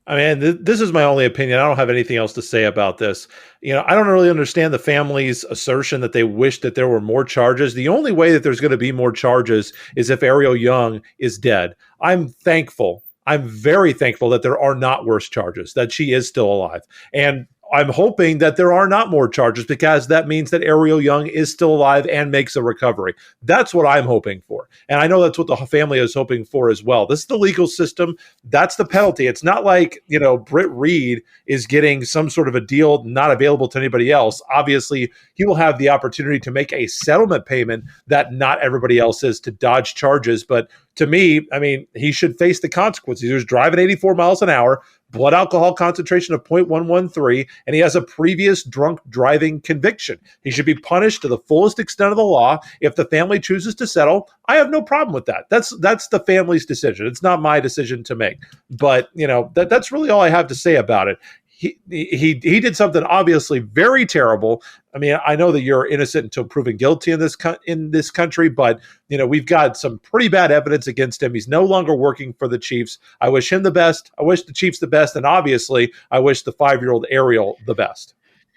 I mean, this is my only opinion. I don't have anything else to say about this. I don't really understand the family's assertion that they wish that there were more charges. The only way that there's going to be more charges is if Ariel Young is dead. I'm thankful. I'm very thankful that there are not worse charges, that she is still alive. And I'm hoping that there are not more charges, because that means that Ariel Young is still alive and makes a recovery. That's what I'm hoping for. And I know that's what the family is hoping for as well. This is the legal system. That's the penalty. It's not like, Britt Reid is getting some sort of a deal not available to anybody else. Obviously, he will have the opportunity to make a settlement payment that not everybody else is, to dodge charges. But to me, I mean, he should face the consequences. He was driving 84 miles an hour, blood alcohol concentration of 0.113, and he has a previous drunk driving conviction. He should be punished to the fullest extent of the law. If the family chooses to settle, I have no problem with that. That's the family's decision. It's not my decision to make. But, that's really all I have to say about it. He did something obviously very terrible. I mean, I know that you're innocent until proven guilty in this country, but we've got some pretty bad evidence against him. He's no longer working for the Chiefs. I wish him the best. I wish the Chiefs the best, and obviously, I wish the 5-year-old Ariel the best.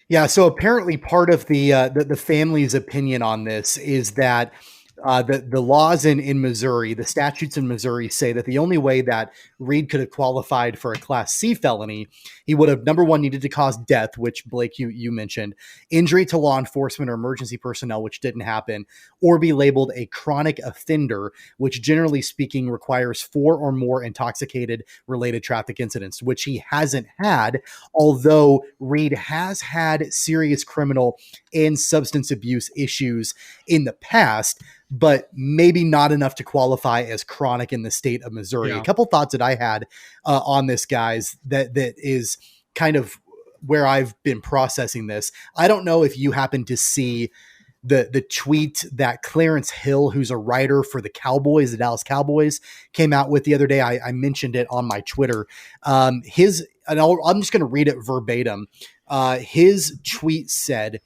Yeah. So apparently, part of the family's opinion on this is that the laws in Missouri, the statutes in Missouri say that the only way that Reid could have qualified for a Class C felony, he would have, number one, needed to cause death, which Blake, you mentioned, injury to law enforcement or emergency personnel, which didn't happen, or be labeled a chronic offender, which generally speaking requires 4 or more intoxicated related traffic incidents, which he hasn't had, although Reid has had serious criminal and substance abuse issues in the past, but maybe not enough to qualify as chronic in the state of Missouri. Yeah. A couple thoughts that I had on this, guys, that is kind of where I've been processing this. I don't know if you happen to see the tweet that Clarence Hill, who's a writer for the Cowboys, the Dallas Cowboys, came out with the other day. I mentioned it on my Twitter. I'm just going to read it verbatim. His tweet said,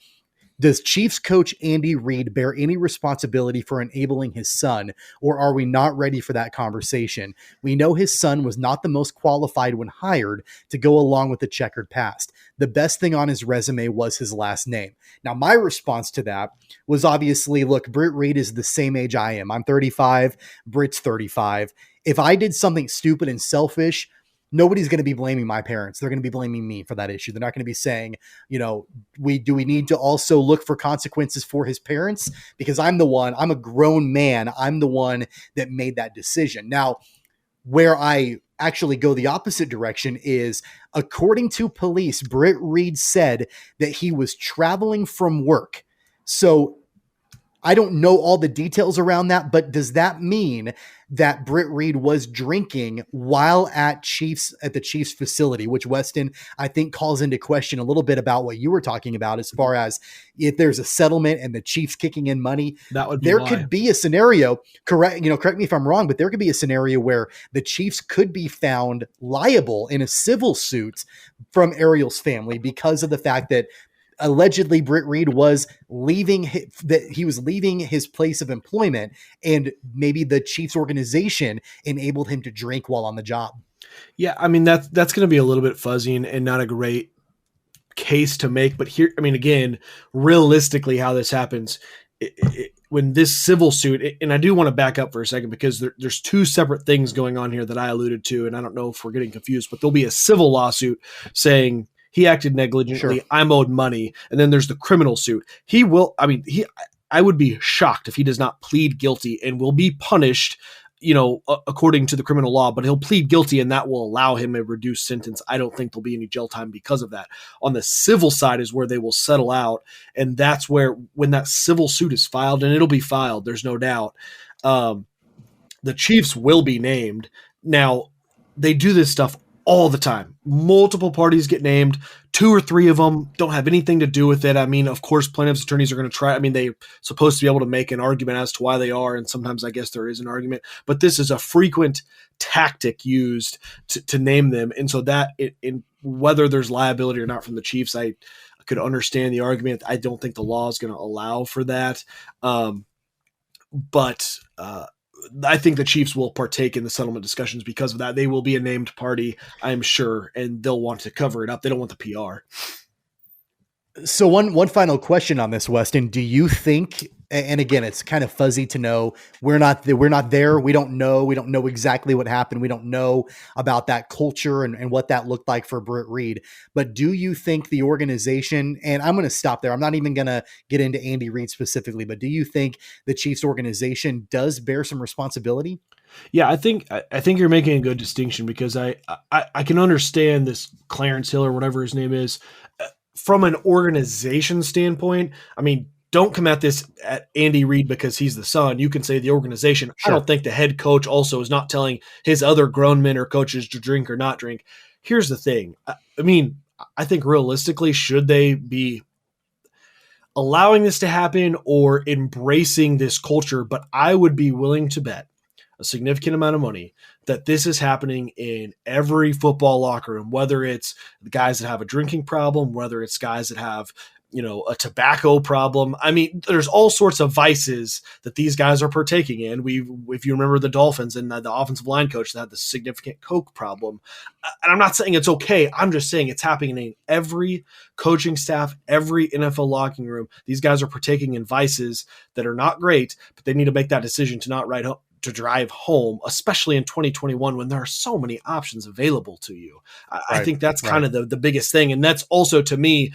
"Does Chiefs coach Andy Reid bear any responsibility for enabling his son, or are we not ready for that conversation? We know his son was not the most qualified when hired to go along with the checkered past. The best thing on his resume was his last name." Now, my response to that was obviously, look, Britt Reid is the same age I am. I'm 35. Britt's 35. If I did something stupid and selfish, nobody's going to be blaming my parents. They're going to be blaming me for that issue. They're not going to be saying, we need to also look for consequences for his parents, because I'm a grown man. I'm the one that made that decision. Now, where I actually go the opposite direction is, according to police, Britt Reid said that he was traveling from work. So I don't know all the details around that, but does that mean that Britt Reid was drinking while at the Chiefs facility, which Weston, I think, calls into question a little bit about what you were talking about, as far as if there's a settlement and the Chiefs kicking in money, That would be there why. could be a scenario, correct me if I'm wrong, but there could be a scenario where the Chiefs could be found liable in a civil suit from Ariel's family because of the fact that allegedly Britt Reid was leaving his place of employment, and maybe the Chiefs organization enabled him to drink while on the job. Yeah, I mean, that's going to be a little bit fuzzy and not a great case to make. But here, I mean, again, realistically, how this happens, when this civil suit, and I do want to back up for a second, because there's 2 separate things going on here that I alluded to, and I don't know if we're getting confused, but there'll be a civil lawsuit saying he acted negligently, Sure. I'm owed money. And then there's the criminal suit. I would be shocked if he does not plead guilty and will be punished, according to the criminal law, but he'll plead guilty and that will allow him a reduced sentence. I don't think there'll be any jail time because of that. On the civil side is where they will settle out. And that's where, when that civil suit is filed, and it'll be filed, there's no doubt, the Chiefs will be named. Now, they do this stuff all the time. Multiple parties get named. 2 or 3 of them don't have anything to do with it. I mean, of course, plaintiffs' attorneys are going to try. I mean, they're supposed to be able to make an argument as to why they are, and sometimes I guess there is an argument. But this is a frequent tactic used to name them. And so that, in whether there's liability or not from the Chiefs, I could understand the argument. I don't think the law is going to allow for that. But I think the Chiefs will partake in the settlement discussions because of that. They will be a named party, I'm sure, and they'll want to cover it up. They don't want the PR. So one final question on this, Weston. Do you think, and again, it's kind of fuzzy to know, we're not there. We don't know exactly what happened. We don't know about that culture and what that looked like for Britt Reid. But do you think the organization, and I'm going to stop there, I'm not even going to get into Andy Reid specifically, but do you think the Chiefs organization does bear some responsibility? Yeah, I think you're making a good distinction, because I can understand this Clarence Hill or whatever his name is from an organization standpoint. I mean, don't come at this at Andy Reid because he's the son. You can say the organization. Sure. I don't think the head coach also is not telling his other grown men or coaches to drink or not drink. Here's the thing. I mean, I think realistically, should they be allowing this to happen or embracing this culture? But I would be willing to bet a significant amount of money that this is happening in every football locker room, whether it's the guys that have a drinking problem, whether it's guys that have, a tobacco problem. I mean, there's all sorts of vices that these guys are partaking in. If you remember the Dolphins and the offensive line coach that had the significant coke problem. And I'm not saying it's okay. I'm just saying it's happening in every coaching staff, every NFL locker room. These guys are partaking in vices that are not great, but they need to make that decision to not to drive home, especially in 2021 when there are so many options available to you. I think that's kind of the biggest thing. And that's also, to me,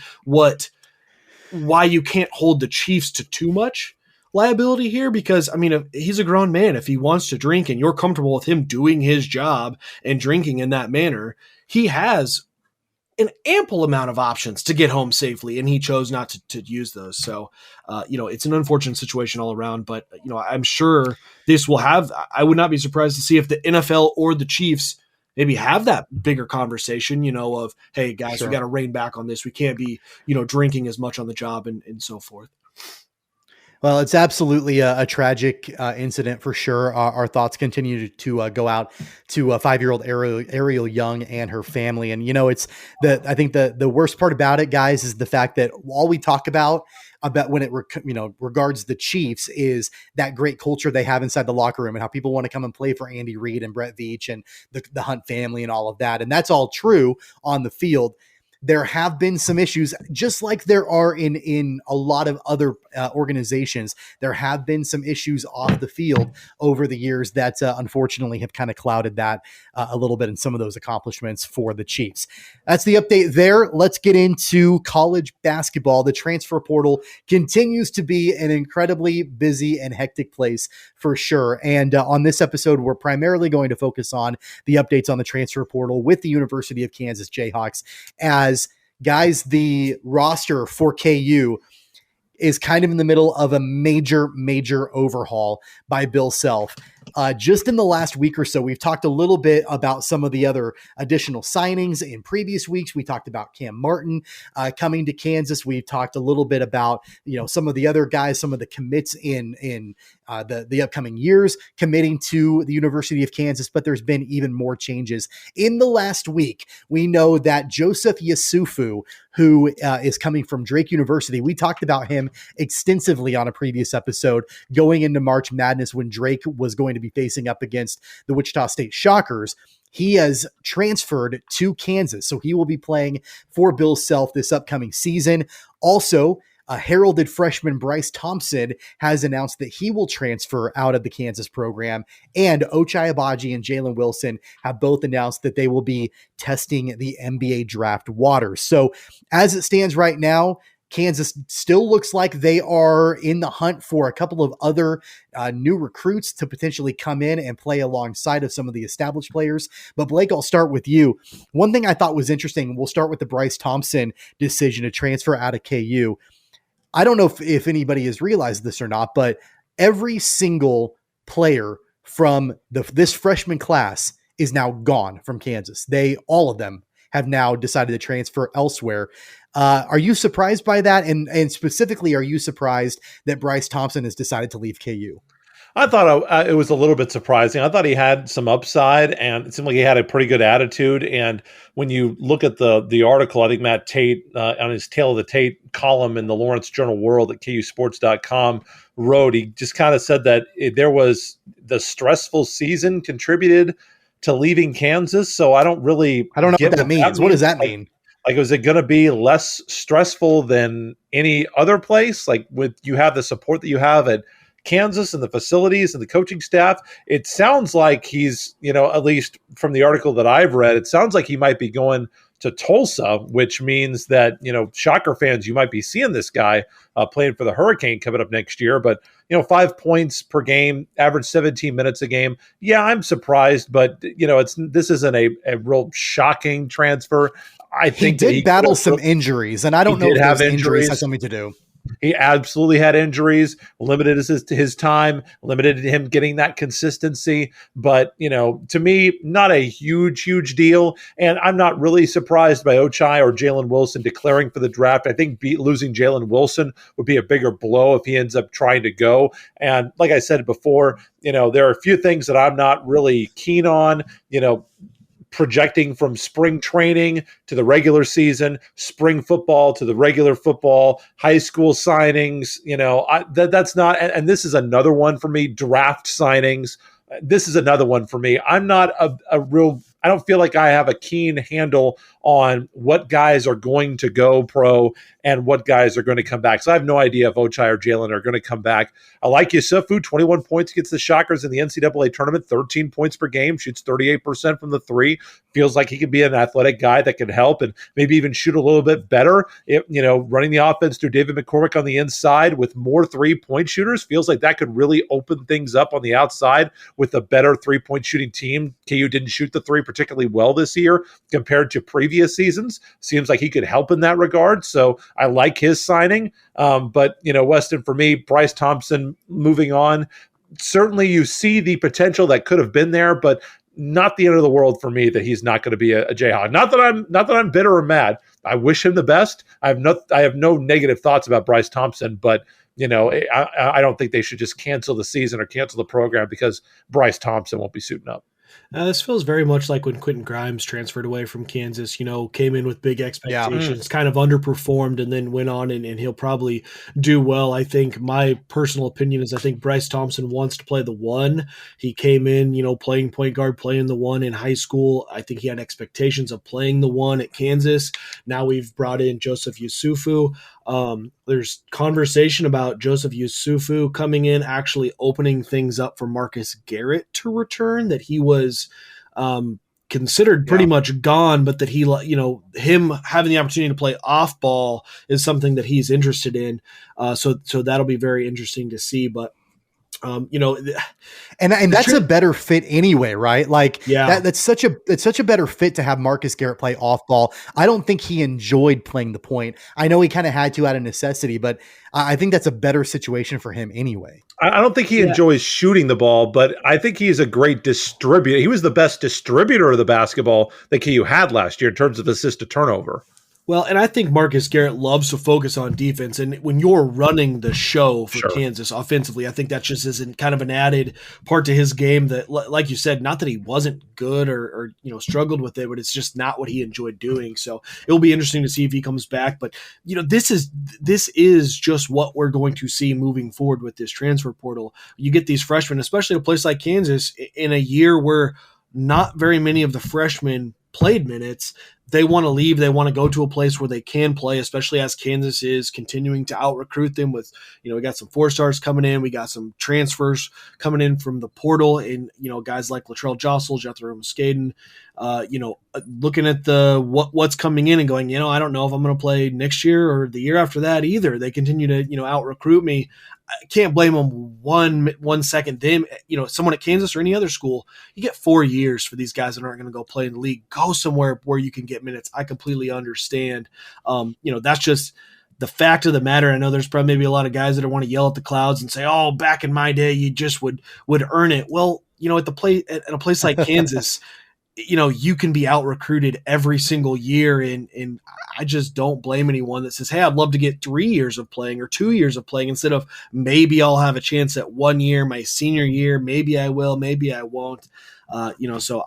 why you can't hold the Chiefs to too much liability here, because, I mean, if he's a grown man. If he wants to drink and you're comfortable with him doing his job and drinking in that manner, he has an ample amount of options to get home safely, and he chose not to use those. So, it's an unfortunate situation all around, but, I'm sure this will I would not be surprised to see if the NFL or the Chiefs maybe have that bigger conversation, of, hey guys, We got to rein back on this. We can't be, drinking as much on the job and so forth. Well, it's absolutely a tragic incident for sure. Our thoughts continue to go out to a 5-year-old Ariel Young and her family. And, I think the worst part about it, guys, is the fact that all we talk about when it regards the Chiefs is that great culture they have inside the locker room and how people want to come and play for Andy Reid and Brett Veach and the Hunt family and all of that. And that's all true on the field. There have been some issues, just like there are in a lot of other organizations. There have been some issues off the field over the years that unfortunately have kind of clouded that a little bit in some of those accomplishments for the Chiefs. That's the update there. Let's get into college basketball. The transfer portal continues to be an incredibly busy and hectic place for sure. And on this episode, we're primarily going to focus on the updates on the transfer portal with the University of Kansas Jayhawks. As guys, the roster for KU is kind of in the middle of a major overhaul by Bill Self. Just in the last week or so, we've talked a little bit about some of the other additional signings in previous weeks. We talked about Cam Martin coming to Kansas. We've talked a little bit about, some of the other guys, some of the commits in the upcoming years committing to the University of Kansas, but there's been even more changes. In the last week, we know that Joseph Yesufu, who is coming from Drake University, we talked about him extensively on a previous episode going into March Madness when Drake was going to be facing up against the Wichita State Shockers. He has transferred to Kansas, so he will be playing for Bill Self this upcoming season. Also, heralded freshman Bryce Thompson has announced that he will transfer out of the Kansas program, and Ochai Agbaji and Jalen Wilson have both announced that they will be testing the NBA draft waters. So as it stands right now, Kansas still looks like they are in the hunt for a couple of other new recruits to potentially come in and play alongside of some of the established players. But Blake, I'll start with you. One thing I thought was interesting, we'll start with the Bryce Thompson decision to transfer out of KU. I don't know if anybody has realized this or not, but every single player from this freshman class is now gone from Kansas. All of them have now decided to transfer elsewhere. Are you surprised by that? And specifically, are you surprised that Bryce Thompson has decided to leave KU? I thought it was a little bit surprising. I thought he had some upside, and it seemed like he had a pretty good attitude. And when you look at the article, I think Matt Tate on his Tale of the Tate column in the Lawrence Journal World at KUSports.com wrote, he just kind of said that there was the stressful season contributed to leaving Kansas. So I don't know what that means. What does that mean? Like, is it going to be less stressful than any other place? Like, you have the support that you have at Kansas and the facilities and the coaching staff, it sounds like he's, at least from the article that I've read, it sounds like he might be going to Tulsa, which means that, Shocker fans, you might be seeing this guy playing for the Hurricane coming up next year. But, 5 points per game, average 17 minutes a game. Yeah, I'm surprised, but, this isn't a real shocking transfer. I think he did battle some injuries, and I don't know if those injuries has something to do. He absolutely had injuries, limited his time, limited him getting that consistency. But, to me, not a huge deal. And I'm not really surprised by Ochai or Jalen Wilson declaring for the draft. I think losing Jalen Wilson would be a bigger blow if he ends up trying to go. And like I said before, there are a few things that I'm not really keen on, projecting from spring training to the regular season, spring football to the regular football, high school signings, that's not, and this is another one for me, draft signings. This is another one for me. I'm not I don't feel like I have a keen handle on what guys are going to go pro and what guys are going to come back. So I have no idea if Ochai or Jalen are going to come back. I like Yesufu, 21 points against the Shockers in the NCAA tournament, 13 points per game, shoots 38% from the three. Feels like he could be an athletic guy that can help and maybe even shoot a little bit better. Running the offense through David McCormick on the inside with more 3-point shooters feels like that could really open things up on the outside with a better 3-point shooting team. KU didn't shoot the three particularly well this year compared to previous seasons. Seems like he could help in that regard. So I like his signing. But, Weston, for me, Bryce Thompson moving on, certainly you see the potential that could have been there, but not the end of the world for me that he's not going to be a Jayhawk. Not that I'm bitter or mad. I wish him the best. I have no negative thoughts about Bryce Thompson, but I don't think they should just cancel the season or cancel the program because Bryce Thompson won't be suiting up. This feels very much like when Quentin Grimes transferred away from Kansas, came in with big expectations, kind of underperformed, and then went on and he'll probably do well. I think my personal opinion is I think Bryce Thompson wants to play the one. He came in, playing point guard, playing the one in high school. I think he had expectations of playing the one at Kansas. Now we've brought in Joseph Yesufu. There's conversation about Joseph Yesufu coming in, actually opening things up for Marcus Garrett to return, that he was considered pretty much gone, but that him having the opportunity to play off ball is something that he's interested in. So that'll be very interesting to see, but and that's a better fit anyway, right? Like that's such a better fit to have Marcus Garrett play off ball. I don't think he enjoyed playing the point. I know he kind of had to out of necessity, but I think that's a better situation for him anyway. I don't think he enjoys shooting the ball, but I think he's a great distributor. He was the best distributor of the basketball that KU had last year in terms of assist to turnover. Well, and I think Marcus Garrett loves to focus on defense. And when you're running the show for Kansas offensively, I think that just is kind of an added part to his game that, like you said, not that he wasn't good or struggled with it, but it's just not what he enjoyed doing. So it'll be interesting to see if he comes back. But, this is just what we're going to see moving forward with this transfer portal. You get these freshmen, especially a place like Kansas, in a year where not very many of the freshmen played minutes. They want to leave. They want to go to a place where they can play, especially as Kansas is continuing to out-recruit them with, we got some 4-stars coming in. We got some transfers coming in from the portal and, guys like Latrell Jostle, Jethro Muscaden, looking at what's coming in and going, I don't know if I'm going to play next year or the year after that either. They continue to, out-recruit me. I can't blame them one second. Them, someone at Kansas or any other school, you get 4 years for these guys that aren't going to go play in the league. Go somewhere where you can get minutes. I completely understand. That's just the fact of the matter. I know there's probably maybe a lot of guys that want to yell at the clouds and say, "Oh, back in my day, you just would earn it." Well, at a place like Kansas. you can be out recruited every single year. And I just don't blame anyone that says, hey, I'd love to get 3 years of playing or 2 years of playing instead of maybe I'll have a chance at 1 year, my senior year. Maybe I will, maybe I won't. So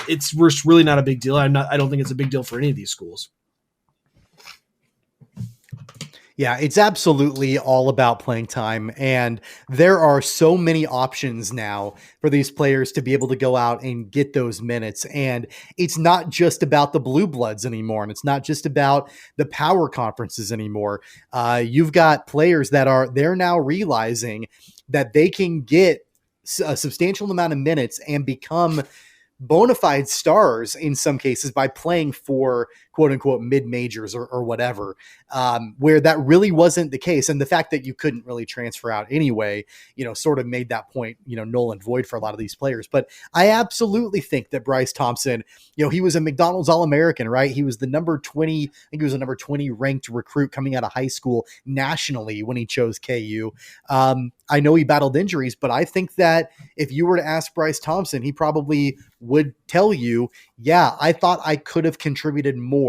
it's really not a big deal. I don't think it's a big deal for any of these schools. Yeah, it's absolutely all about playing time. And there are so many options now for these players to be able to go out and get those minutes. And it's not just about the blue bloods anymore. And it's not just about the power conferences anymore. You've got players they're now realizing that they can get a substantial amount of minutes and become bona fide stars in some cases by playing for quote unquote mid majors or whatever, where that really wasn't the case. And the fact that you couldn't really transfer out anyway, sort of made that point, null and void for a lot of these players. But I absolutely think that Bryce Thompson, he was a McDonald's All-American, right? He was the number 20, I think he was the number 20 ranked recruit coming out of high school nationally when he chose KU. I know he battled injuries, but I think that if you were to ask Bryce Thompson, he probably would tell you, yeah, I thought I could have contributed more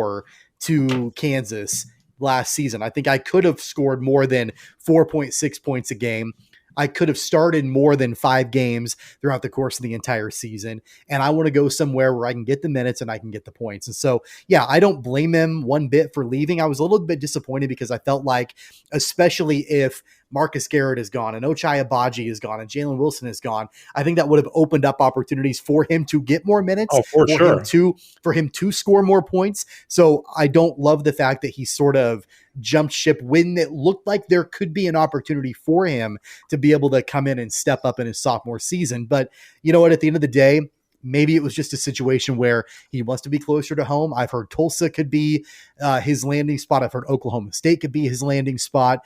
to Kansas last season. I think I could have scored more than 4.6 points a game. I could have started more than 5 games throughout the course of the entire season. And I want to go somewhere where I can get the minutes and I can get the points. And so, yeah, I don't blame him one bit for leaving. I was a little bit disappointed because I felt like, especially if Marcus Garrett is gone and Ochai Agbaji is gone and Jalen Wilson is gone, I think that would have opened up opportunities for him to get more minutes, for him to score more points. So I don't love the fact that he sort of jumped ship when it looked like there could be an opportunity for him to be able to come in and step up in his sophomore season. But you know what, at the end of the day, maybe it was just a situation where he wants to be closer to home. I've heard Tulsa could be his landing spot. I've heard Oklahoma State could be his landing spot,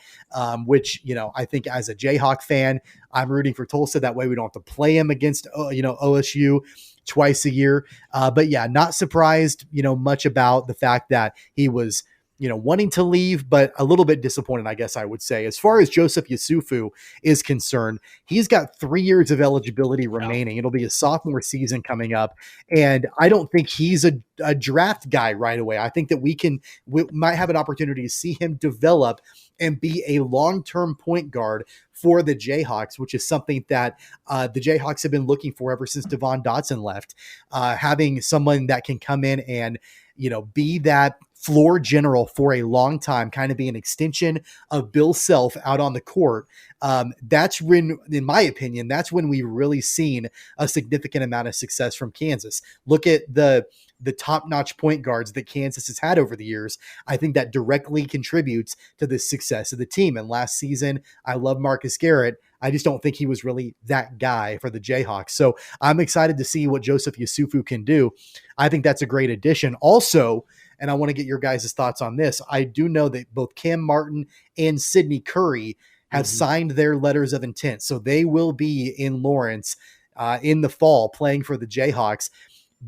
which, I think as a Jayhawk fan, I'm rooting for Tulsa. That way we don't have to play him against, OSU twice a year. But yeah, not surprised, much about the fact that he was, wanting to leave, but a little bit disappointed, I guess I would say. As far as Joseph Yesufu is concerned, he's got 3 years of eligibility remaining. It'll be a sophomore season coming up. And I don't think he's a draft guy right away. I think that we might have an opportunity to see him develop and be a long-term point guard for the Jayhawks, which is something that the Jayhawks have been looking for ever since Devon Dotson left. Having someone that can come in and, be that floor general for a long time, kind of be an extension of Bill Self out on the court. That's when, in my opinion, that's when we've really seen a significant amount of success from Kansas. Look at the top-notch point guards that Kansas has had over the years. I think that directly contributes to the success of the team. And last season, I love Marcus Garrett. I just don't think he was really that guy for the Jayhawks. So I'm excited to see what Joseph Yesufu can do. I think that's a great addition. Also, and I want to get your guys' thoughts on this, I do know that both Cam Martin and Sidney Curry have signed their letters of intent. So they will be in Lawrence in the fall playing for the Jayhawks.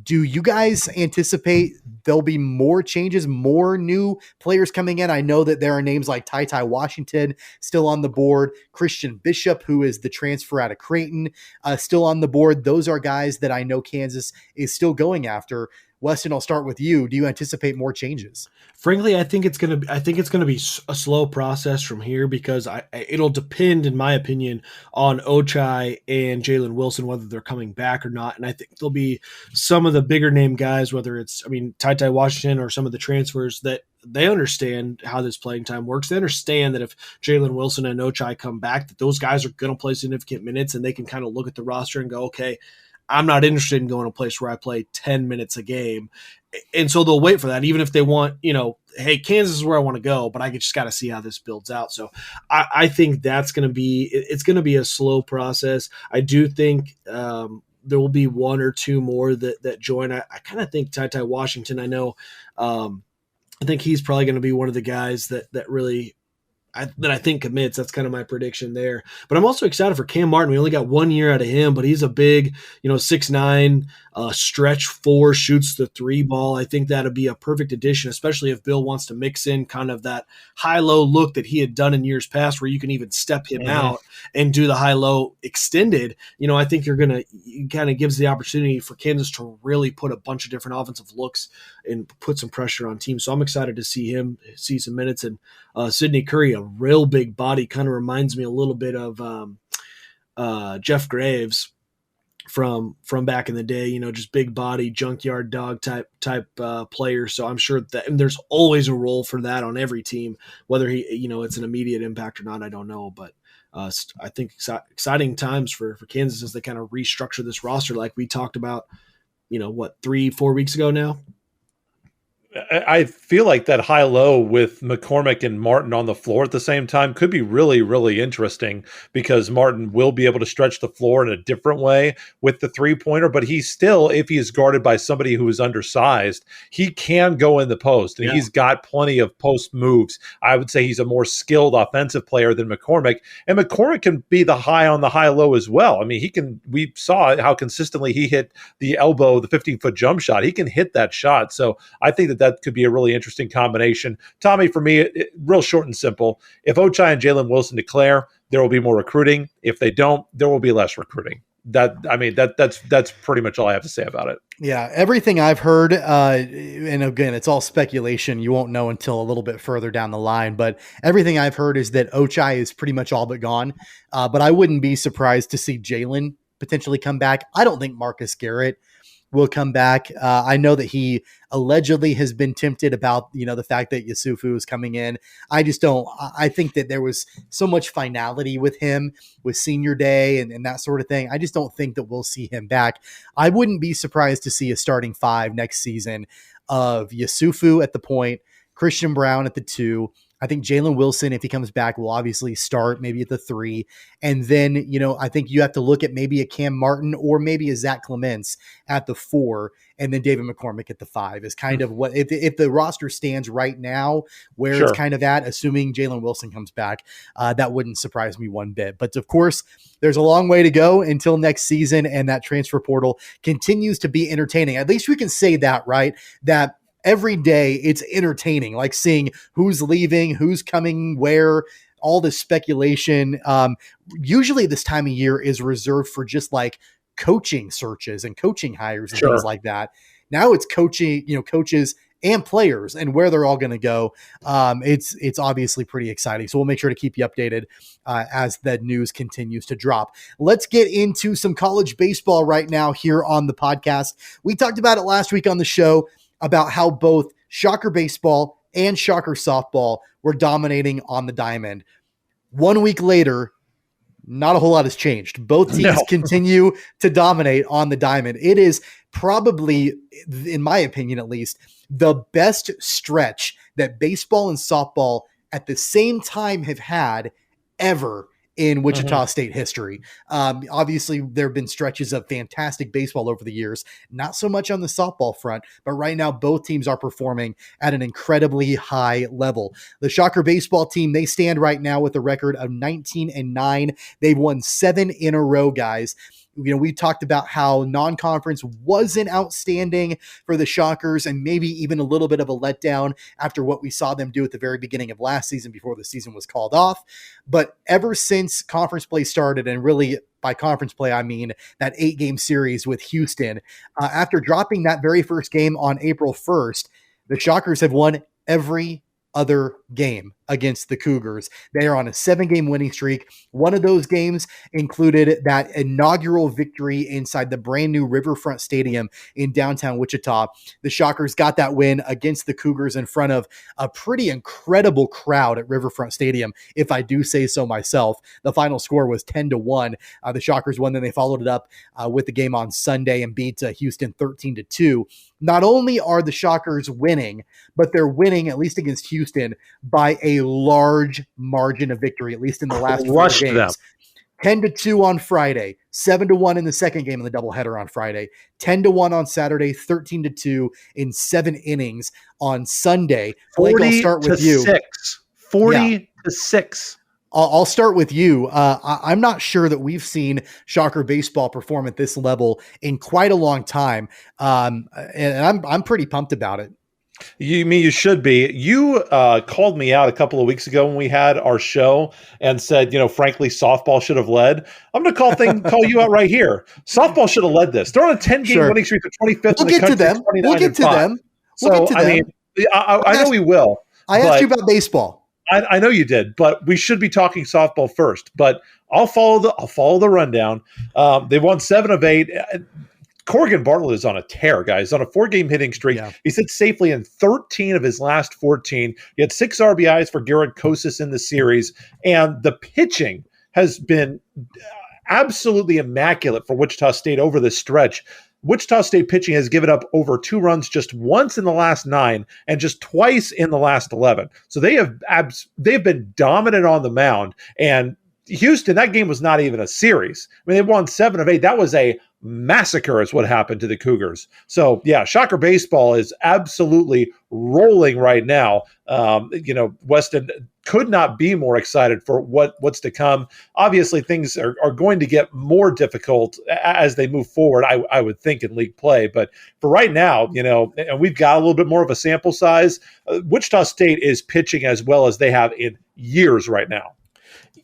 Do you guys anticipate there'll be more changes, more new players coming in? I know that there are names like Ty Washington still on the board, Christian Bishop, who is the transfer out of Creighton, still on the board. Those are guys that I know Kansas is still going after. Weston, I'll start with you. Do you anticipate more changes? Frankly, I think it's gonna be a slow process from here because it'll depend, in my opinion, on Ochai and Jalen Wilson whether they're coming back or not. And I think there'll be some of the bigger name guys, whether it's Ty Washington or some of the transfers, that they understand how this playing time works. They understand that if Jalen Wilson and Ochai come back, that those guys are going to play significant minutes, and they can kind of look at the roster and go, okay, I'm not interested in going to a place where I play 10 minutes a game. And so they'll wait for that, even if they want, hey, Kansas is where I want to go, but I just got to see how this builds out. So I think it's going to be a slow process. I do think there will be one or two more that join. I kind of think Ty Washington, I know, I think he's probably going to be one of the guys that really I think commits. That's kind of my prediction there. But I'm also excited for Cam Martin. We only got 1 year out of him, but he's a big, 6'9", stretch 4, shoots the 3 ball. I think that'd be a perfect addition, especially if Bill wants to mix in kind of that high-low look that he had done in years past, where you can even step him out and do the high-low extended. I think it kind of gives the opportunity for Kansas to really put a bunch of different offensive looks and put some pressure on teams. So I'm excited to see him see some minutes. And Sidney Curry, a real big body, kind of reminds me a little bit of Jeff Graves from back in the day, just big body, junkyard dog type player. So I'm sure that, and there's always a role for that on every team, whether it's an immediate impact or not, I don't know. But I think exciting times for Kansas as they kind of restructure this roster like we talked about, 3-4 weeks ago now. I feel like that high-low with McCormick and Martin on the floor at the same time could be really, really interesting, because Martin will be able to stretch the floor in a different way with the three-pointer, but he's still, if he is guarded by somebody who is undersized, he can go in the post, and he's got plenty of post moves. I would say he's a more skilled offensive player than McCormick, and McCormick can be the high on the high-low as well. I mean, we saw how consistently he hit the elbow, the 15-foot jump shot. He can hit that shot, so I think that could be a really interesting combination. Tommy, for me, real short and simple. If Ochai and Jalen Wilson declare, there will be more recruiting. If they don't, there will be less recruiting. That's pretty much all I have to say about it. Yeah, everything I've heard, and again, it's all speculation. You won't know until a little bit further down the line, but everything I've heard is that Ochai is pretty much all but gone. But I wouldn't be surprised to see Jalen potentially come back. I don't think Marcus Garrett will come back. I know that he allegedly has been tempted about, the fact that Yesufu is coming in. I just don't. I think that there was so much finality with him with senior day and that sort of thing. I just don't think that we'll see him back. I wouldn't be surprised to see a starting 5 next season of Yesufu at the point, Christian Brown at the 2. I think Jalen Wilson, if he comes back, will obviously start maybe at the 3. And then, I think you have to look at maybe a Cam Martin or maybe a Zach Clements at the 4, and then David McCormick at the 5 is kind of what, if the roster stands right now where it's kind of at, assuming Jalen Wilson comes back, that wouldn't surprise me one bit. But of course, there's a long way to go until next season, and that transfer portal continues to be entertaining. At least we can say that, right? That every day it's entertaining, like seeing who's leaving, who's coming, where, all this speculation. Usually this time of year is reserved for just like coaching searches and coaching hires and things like that. Now it's coaching, coaches and players and where they're all going to go. It's obviously pretty exciting. So we'll make sure to keep you updated as the news continues to drop. Let's get into some college baseball right now here on the podcast. We talked about it last week on the show about how both Shocker baseball and Shocker softball were dominating on the diamond. 1 week later, not a whole lot has changed. Both teams continue to dominate on the diamond. It is probably, in my opinion at least, the best stretch that baseball and softball at the same time have had ever in Wichita State history. Obviously, there have been stretches of fantastic baseball over the years, not so much on the softball front, but right now both teams are performing at an incredibly high level. The Shocker baseball team, they stand right now with a record of 19-9. They've won 7 in a row, guys. We talked about how non-conference wasn't outstanding for the Shockers and maybe even a little bit of a letdown after what we saw them do at the very beginning of last season before the season was called off. But ever since conference play started, and really by conference play, I mean that 8-game series with Houston, after dropping that very first game on April 1st, the Shockers have won every other game against the Cougars. They are on a 7-game winning streak. One of those games included that inaugural victory inside the brand new Riverfront Stadium in downtown Wichita. The Shockers got that win against the Cougars in front of a pretty incredible crowd at Riverfront Stadium, if I do say so myself. The final score was 10-1. The Shockers won, then they followed it up with the game on Sunday and beat Houston 13-2. Not only are the Shockers winning, but they're winning, at least against Houston, by a large margin of victory, at least in the last 4 games. 10-2 on Friday, 7-1 in the second game of the doubleheader on Friday, 10-1 on Saturday, 13-2 in 7 innings on Sunday. Blake, I'll start with you. 40-6. I'll start with you. I'm not sure that we've seen Shocker baseball perform at this level in quite a long time. And I'm pretty pumped about it. You should be. You called me out a couple of weeks ago when we had our show and said, frankly, softball should have led. I'm going to call you out right here. Softball should have led this. They're on a 10-game winning streak of 25th. We'll get to them. We'll get to them. I know we will. I asked you about baseball. I know you did, but we should be talking softball first. But I'll follow the rundown. They won 7 of 8. Corrigan Bartlett is on a tear, guys. On a 4-game hitting streak. Yeah. He sits safely in 13 of his last 14. He had 6 RBIs for Garrett Kosis in the series, and the pitching has been absolutely immaculate for Wichita State over this stretch. Wichita State pitching has given up over 2 runs just once in the last 9 and just twice in the last 11. So they've been dominant on the mound. And Houston, that game was not even a series. I mean, they won 7 of 8. That was a massacre is what happened to the Cougars. So yeah, Shocker baseball is absolutely rolling right now. Weston could not be more excited for what's to come. Obviously, things are going to get more difficult as they move forward, I would think, in league play. But for right now, and we've got a little bit more of a sample size, Wichita State is pitching as well as they have in years right now.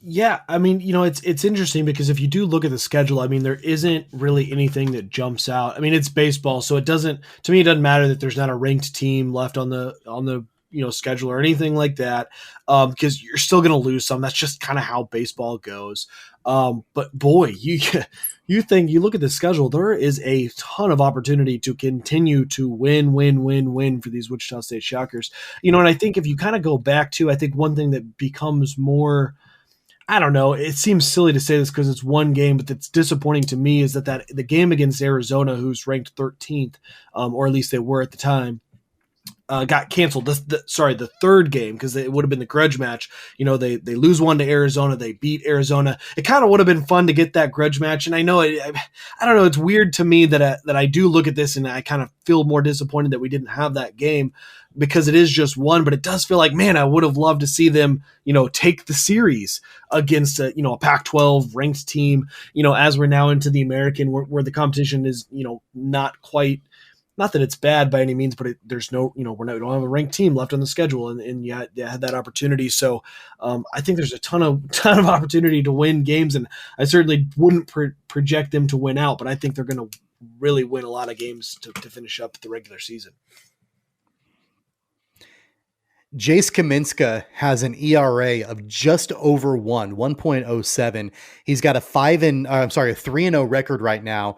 Yeah, I mean, it's interesting because if you do look at the schedule, I mean, there isn't really anything that jumps out. I mean, it's baseball, so it doesn't matter that there's not a ranked team left on the schedule or anything like that, because you're still going to lose some. That's just kind of how baseball goes. But boy, you look at the schedule, there is a ton of opportunity to continue to win for these Wichita State Shockers. And I think if you kind of go back to, I think one thing that becomes more, I don't know, it seems silly to say this because it's one game, but that's disappointing to me is that the game against Arizona, who's ranked 13th, or at least they were at the time, got canceled. The third game, because it would have been the grudge match. They lose 1 to Arizona. They beat Arizona. It kind of would have been fun to get that grudge match. And I know, I don't know, it's weird to me that I do look at this and I kind of feel more disappointed that we didn't have that game because it is just 1, but it does feel like, man, I would have loved to see them, take the series against a Pac-12 ranked team, as we're now into the American where the competition is, not quite, not that it's bad by any means, but there's no, we don't have a ranked team left on the schedule, and you had that opportunity. So I think there's a ton of opportunity to win games, and I certainly wouldn't project them to win out, but I think they're going to really win a lot of games to finish up the regular season. Jace Kaminska has an ERA of just over 1.07. He's got a 3-0 record right now,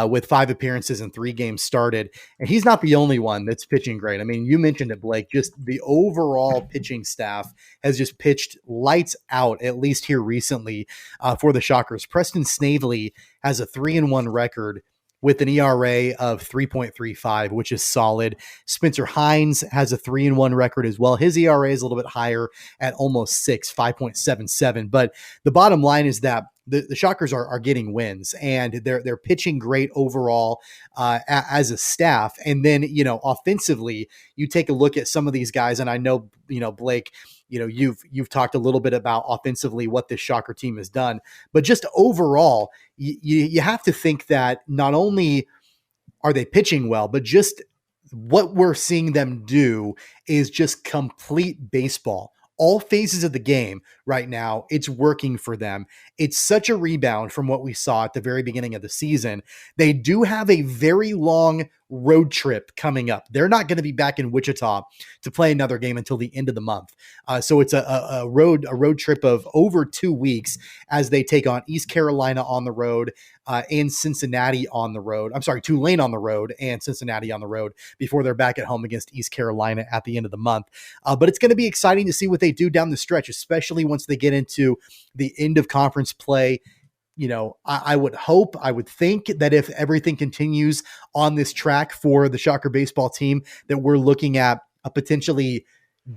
with 5 appearances and 3 games started. And he's not the only one that's pitching great. I mean, you mentioned it, Blake, just the overall pitching staff has just pitched lights out, at least here recently, for the Shockers. Preston Snavely has a 3-1 record with an ERA of 3.35, which is solid. Spencer Hines has a 3-1 record as well. His ERA is a little bit higher at almost 5.77. But the bottom line is that the Shockers are getting wins, and they're pitching great overall as a staff. And then, offensively, you take a look at some of these guys, and I know, Blake, you've talked a little bit about offensively what this Shocker team has done, but just overall, you have to think that not only are they pitching well, but just what we're seeing them do is just complete baseball. All phases of the game right now, it's working for them. It's such a rebound from what we saw at the very beginning of the season. They do have a very long road trip coming up. They're not going to be back in Wichita to play another game until the end of the month. So it's a road trip of over 2 weeks as they take on East Carolina on the road and Cincinnati on the road. I'm sorry, Tulane on the road and Cincinnati on the road before they're back at home against East Carolina at the end of the month. But it's going to be exciting to see what they do down the stretch, especially once they get into the end of conference play. I would think that if everything continues on this track for the Shocker baseball team, that we're looking at a potentially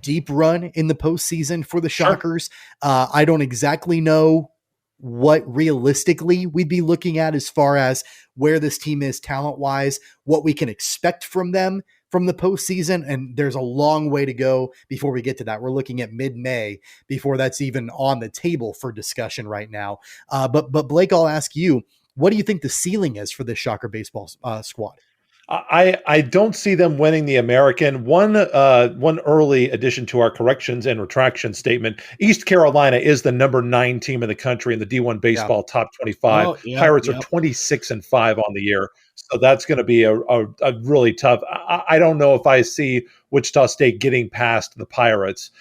deep run in the postseason for the Shockers. Sure. I don't exactly know what realistically we'd be looking at as far as where this team is talent-wise, what we can expect from them from the postseason, and there's a long way to go before we get to that. We're looking at mid-May before that's even on the table for discussion right now. But Blake, I'll ask you, what do you think the ceiling is for this Shocker baseball squad? I don't see them winning the American. One early addition to our corrections and retraction statement: East Carolina is the number 9 team in the country in the D1 baseball top 25. Pirates are 26-5 on the year, so that's going to be a really tough. I don't know if I see Wichita State getting past the Pirates.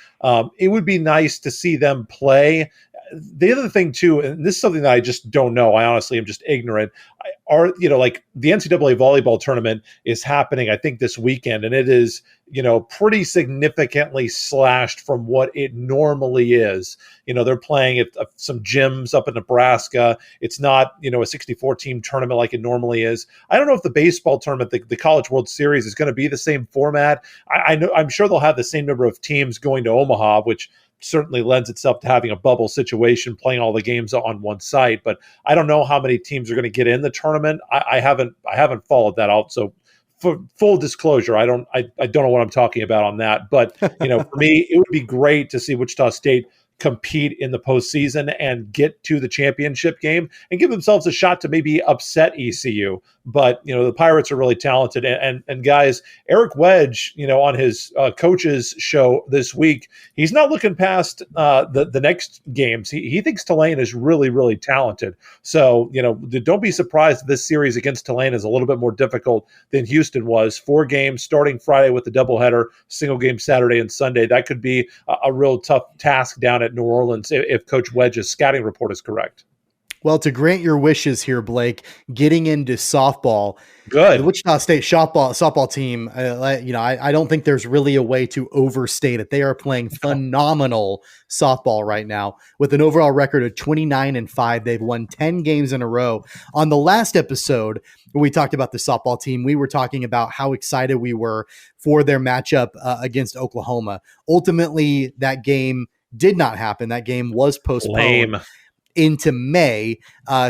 It would be nice to see them play. The other thing too, and this is something that I just don't know, I honestly am just ignorant, are, like the NCAA volleyball tournament is happening, I think, this weekend, and it is, pretty significantly slashed from what it normally is. They're playing at some gyms up in Nebraska. It's not, a 64 team tournament like it normally is. I don't know if the baseball tournament, the College World Series, is going to be the same format. I'm sure they'll have the same number of teams going to Omaha, which certainly lends itself to having a bubble situation, playing all the games on one site. But I don't know how many teams are going to get in the tournament. I haven't followed that out. So for full disclosure, I don't know what I'm talking about on that. But for me, it would be great to see Wichita State compete in the postseason and get to the championship game and give themselves a shot to maybe upset ECU. But, the Pirates are really talented. And guys, Eric Wedge, on his coach's show this week, he's not looking past the next games. He thinks Tulane is really, really talented. So, don't be surprised if this series against Tulane is a little bit more difficult than Houston was. 4 games starting Friday with the doubleheader, single game Saturday and Sunday. That could be a real tough task down at New Orleans if Coach Wedge's scouting report is correct. Well, to grant your wishes here, Blake, getting into softball, good. The Wichita State softball team, I don't think there's really a way to overstate it. They are playing phenomenal softball right now with an overall record of 29-5. They've won 10 games in a row. On the last episode, when we talked about the softball team, we were talking about how excited we were for their matchup against Oklahoma. Ultimately, that game did not happen. That game was postponed into May,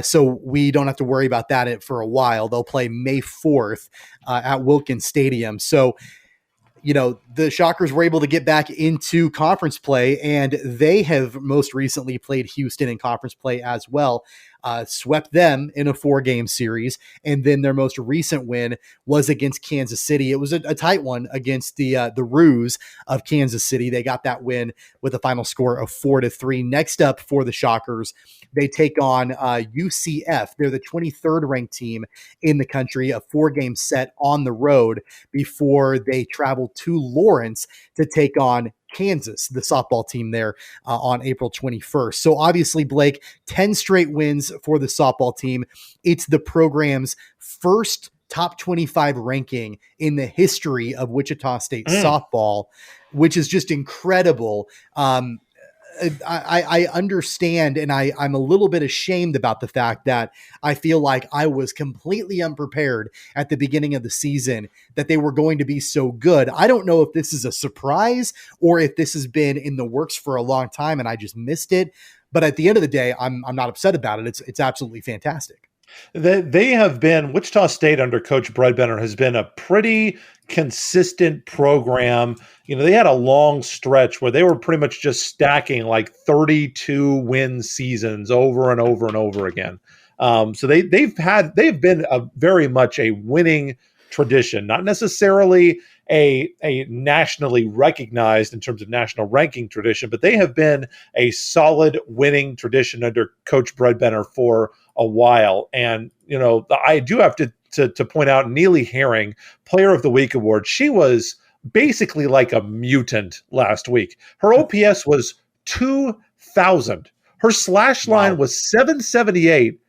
so we don't have to worry about that for a while. They'll play May 4th at Wilkins Stadium. So, the Shockers were able to get back into conference play, and they have most recently played Houston in conference play as well. Swept them in a 4-game series, and then their most recent win was against Kansas City. It was a tight one against the Roos of Kansas City. They got that win with a final score of 4-3. Next up for the Shockers, they take on UCF. They're the 23rd ranked team in the country, a 4-game set on the road before they travel to Lawrence to take on Kansas, the softball team there on April 21st. So obviously, Blake, 10 straight wins for the softball team. It's the program's first top 25 ranking in the history of Wichita State softball, which is just incredible. I understand, and I'm a little bit ashamed about the fact that I feel like I was completely unprepared at the beginning of the season that they were going to be so good. I don't know if this is a surprise or if this has been in the works for a long time and I just missed it. But at the end of the day, I'm not upset about it. It's absolutely fantastic. They have been, Wichita State under Coach Bredbender has been a pretty consistent program. They had a long stretch where they were pretty much just stacking like 32 win seasons over and over and over again. So they've been very much a winning tradition, not necessarily a nationally recognized in terms of national ranking tradition, but they have been a solid winning tradition under Coach Bredbender for a while. And, I do have to point out Neely Herring, Player of the Week award. She was basically like a mutant last week. Her OPS was 2,000. Her slash line was 778,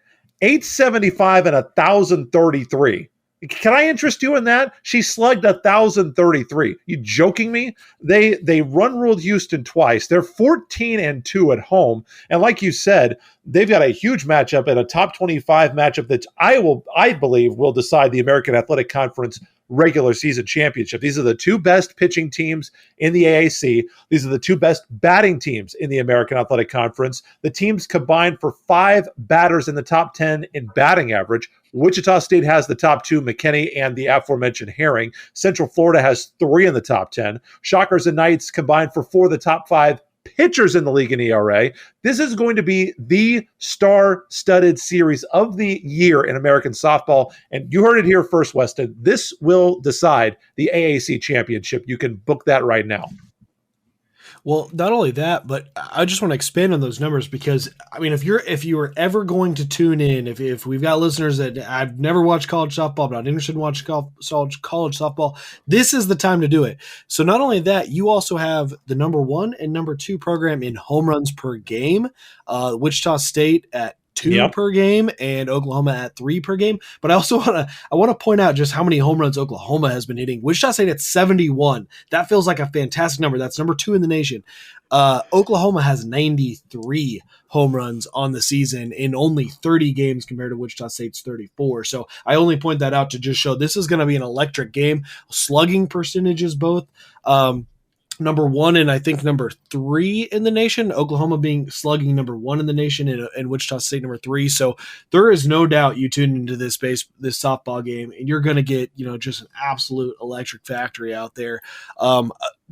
875, and 1,033. Can I interest you in that? She slugged 1,033. You joking me? They run ruled Houston twice. They're 14-2 at home. And like you said, they've got a huge matchup and a top 25 matchup that I believe will decide the American Athletic Conference regular season championship. These are the two best pitching teams in the AAC. These are the two best batting teams in the American Athletic Conference. The teams combined for 5 batters in the top 10 in batting average. Wichita State has the top 2, McKinney and the aforementioned Herring. Central Florida has 3 in the top 10. Shockers and Knights combined for 4 of the top 5 pitchers in the league in ERA. This is going to be the star-studded series of the year in American softball. And you heard it here first, Weston. This will decide the AAC championship. You can book that right now. Well, not only that, but I just want to expand on those numbers because, I mean, if you were ever going to tune in, if we've got listeners that I've never watched college softball, but I'm interested in watching college softball, this is the time to do it. So not only that, you also have the number 1 and number 2 program in home runs per game, Wichita State at 2 per game and Oklahoma at 3 per game. But I also want to point out just how many home runs Oklahoma has been hitting. Wichita State at 71. That feels like a fantastic number. That's number 2 in the nation. Oklahoma has 93 home runs on the season in only 30 games compared to Wichita State's 34. So I only point that out to just show this is going to be an electric game. Slugging percentages both. Number 1 and I think number 3 in the nation, Oklahoma being slugging number 1 in the nation and Wichita State number 3. So there is no doubt you tune into this softball game and you're going to get, just an absolute electric factory out there.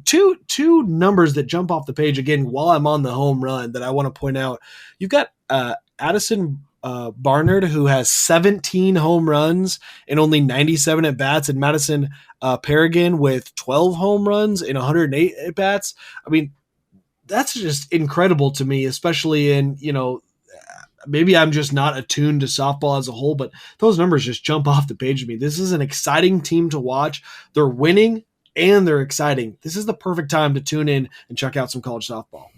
Two numbers that jump off the page again, while I'm on the home run that I want to point out. You've got Addison Barnard, who has 17 home runs and only 97 at bats, and Madison Paragon with 12 home runs and 108 at bats. I mean, that's just incredible to me, especially in, maybe I'm just not attuned to softball as a whole, but those numbers just jump off the page to me. This is an exciting team to watch. They're winning and they're exciting. This is the perfect time to tune in and check out some college softball.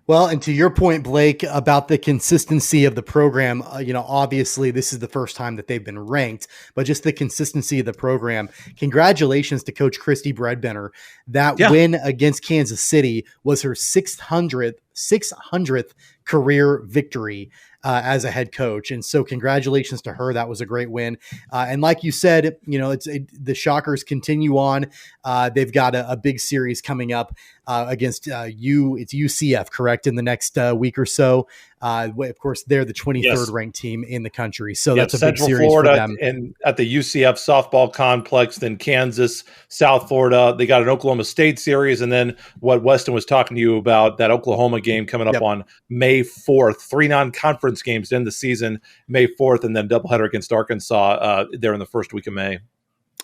Well, and to your point, Blake, about the consistency of the program, obviously this is the first time that they've been ranked, but just the consistency of the program. Congratulations to Coach Christy Bredbender. That win against Kansas City was her 600th career victory as a head coach. And so congratulations to her. That was a great win. And like you said, the Shockers continue on. They've got a big series coming up against it's UCF, correct, in the next week or so. Of course, they're the 23rd ranked team in the country. So that's a Central big series Florida for them. And at the UCF softball complex, then Kansas, South Florida. They got an Oklahoma State series. And then what Weston was talking to you about, that Oklahoma game coming up on May 4th. 3 non-conference games to end the season, May 4th, and then doubleheader against Arkansas there in the first week of May.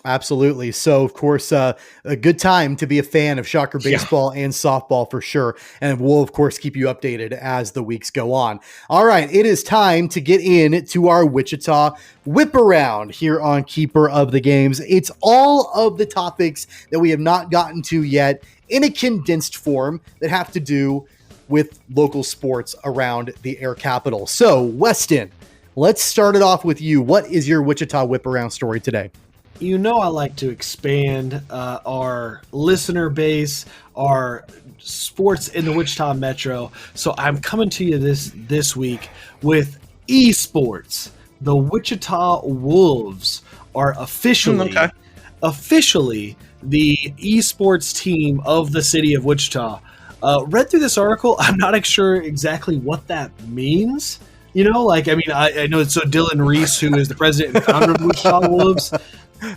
Absolutely. So, of course, a good time to be a fan of Shocker baseball and softball for sure. And we'll, of course, keep you updated as the weeks go on. All right, it is time to get into our Wichita Whip Around here on Keeper of the Games. It's all of the topics that we have not gotten to yet in a condensed form that have to do with local sports around the Air Capital. So, Weston, let's start it off with you. What is your Wichita Whip Around story today? I like to expand our listener base, our sports in the Wichita Metro. So I'm coming to you this week with esports. The Wichita Wolves are officially the esports team of the city of Wichita. Read through this article. I'm not sure exactly what that means. I know it's so Dylan Reese, who is the president and founder of Wichita Wolves.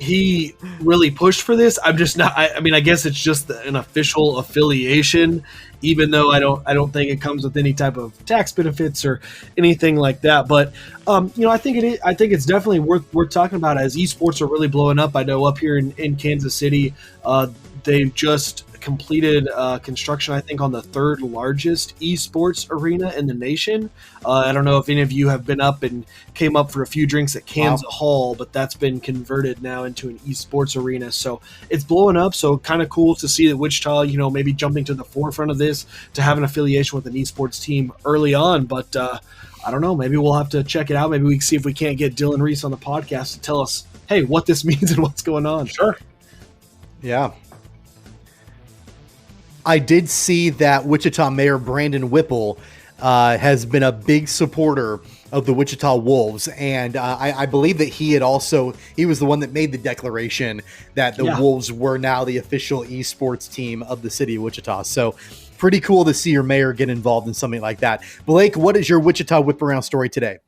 He really pushed for this. I'm just not. I guess it's just an official affiliation, even though I don't think it comes with any type of tax benefits or anything like that. But I think it's definitely worth talking about as esports are really blowing up. I know up here in Kansas City, they've just completed construction, I think, on the 3rd largest esports arena in the nation. I don't know if any of you have been up and came up for a few drinks at Kansas Hall, but that's been converted now into an esports arena. So it's blowing up. So kind of cool to see that Wichita, maybe jumping to the forefront of this to have an affiliation with an esports team early on. But I don't know. Maybe we'll have to check it out. Maybe we can see if we can't get Dylan Reese on the podcast to tell us, hey, what this means and what's going on. Sure. Yeah. I did see that Wichita Mayor Brandon Whipple has been a big supporter of the Wichita Wolves. And I believe that he was the one that made the declaration that the Wolves were now the official esports team of the city of Wichita. So pretty cool to see your mayor get involved in something like that. Blake, what is your Wichita Whip Around story today?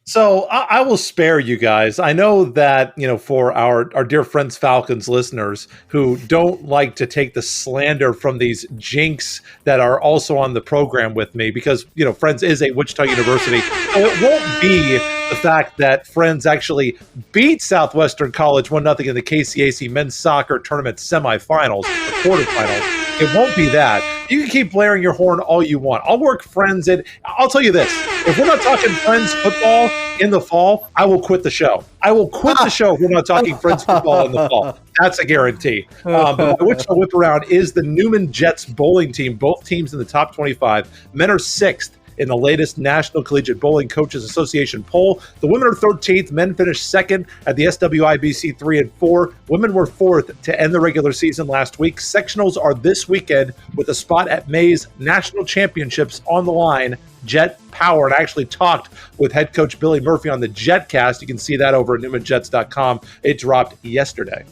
So I will spare you guys. I know that, for our dear Friends Falcons listeners who don't like to take the slander from these jinx that are also on the program with me, because, Friends is a Wichita University. So it won't be the fact that Friends actually beat Southwestern College 1-0 in the KCAC men's soccer tournament semifinals, or quarterfinals. It won't be that. You can keep blaring your horn all you want. I'll work Friends in. I'll tell you this. If we're not talking Friends football in the fall, I will quit the show. I will quit the show if we're not talking Friends football in the fall. That's a guarantee. But my Wichita Whip Around is the Newman Jets bowling team. Both teams in the top 25. Men are 6th in the latest National Collegiate Bowling Coaches Association poll. The women are 13th. Men finished 2nd at the SWIBC 3 and 4. Women were 4th to end the regular season last week. Sectionals are this weekend with a spot at May's National Championships on the line. Jet Power. And I actually talked with head coach Billy Murphy on the Jetcast. You can see that over at newmanjets.com. It dropped yesterday.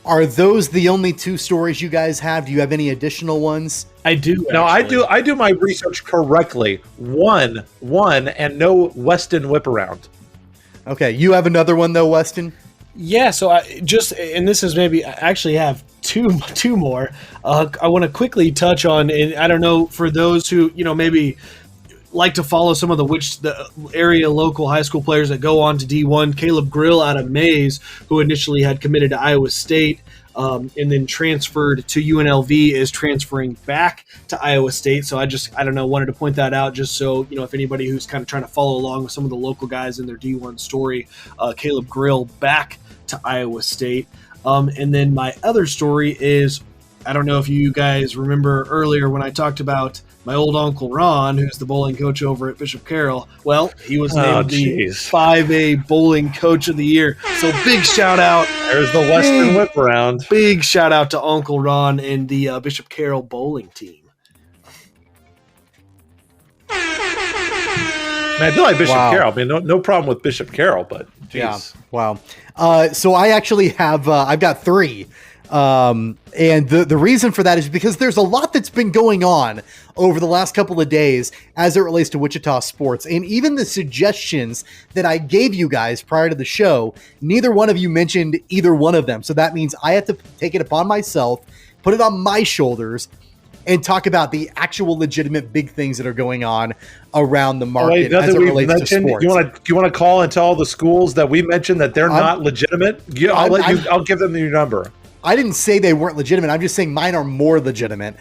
Are those the only 2 stories you guys have? Do you have any additional ones? I do. No, I do my research correctly. One, and no Weston whip around. Okay, you have another one though, Weston? Yeah, so and this is maybe, I actually have two more. I want to quickly touch on, and I don't know, for those who, maybe like to follow some of the area local high school players that go on to D1. Caleb Grill out of Mays, who initially had committed to Iowa State and then transferred to UNLV, is transferring back to Iowa State. So wanted to point that out just so, if anybody who's kind of trying to follow along with some of the local guys in their D1 story, Caleb Grill back to Iowa State. And then my other story is, I don't know if you guys remember earlier when I talked about my old Uncle Ron, who's the bowling coach over at Bishop Carroll. Well, he was named the 5A Bowling Coach of the Year. So big shout out. There's the Western Whip Around. Big shout out to Uncle Ron and the Bishop Carroll bowling team. Man, I do like Bishop Carroll. I mean, no problem with Bishop Carroll, but geez. Yeah, wow. So I actually have, I've got 3. And the reason for that is because there's a lot that's been going on over the last couple of days as it relates to Wichita sports. And even the suggestions that I gave you guys prior to the show, neither one of you mentioned either one of them. So that means I have to take it upon myself, put it on my shoulders, and talk about the actual legitimate big things that are going on around the market as it relates to sports. Do you want to call and tell all the schools that we mentioned that they're not legitimate? I'll give them your number. I didn't say they weren't legitimate. I'm just saying mine are more legitimate.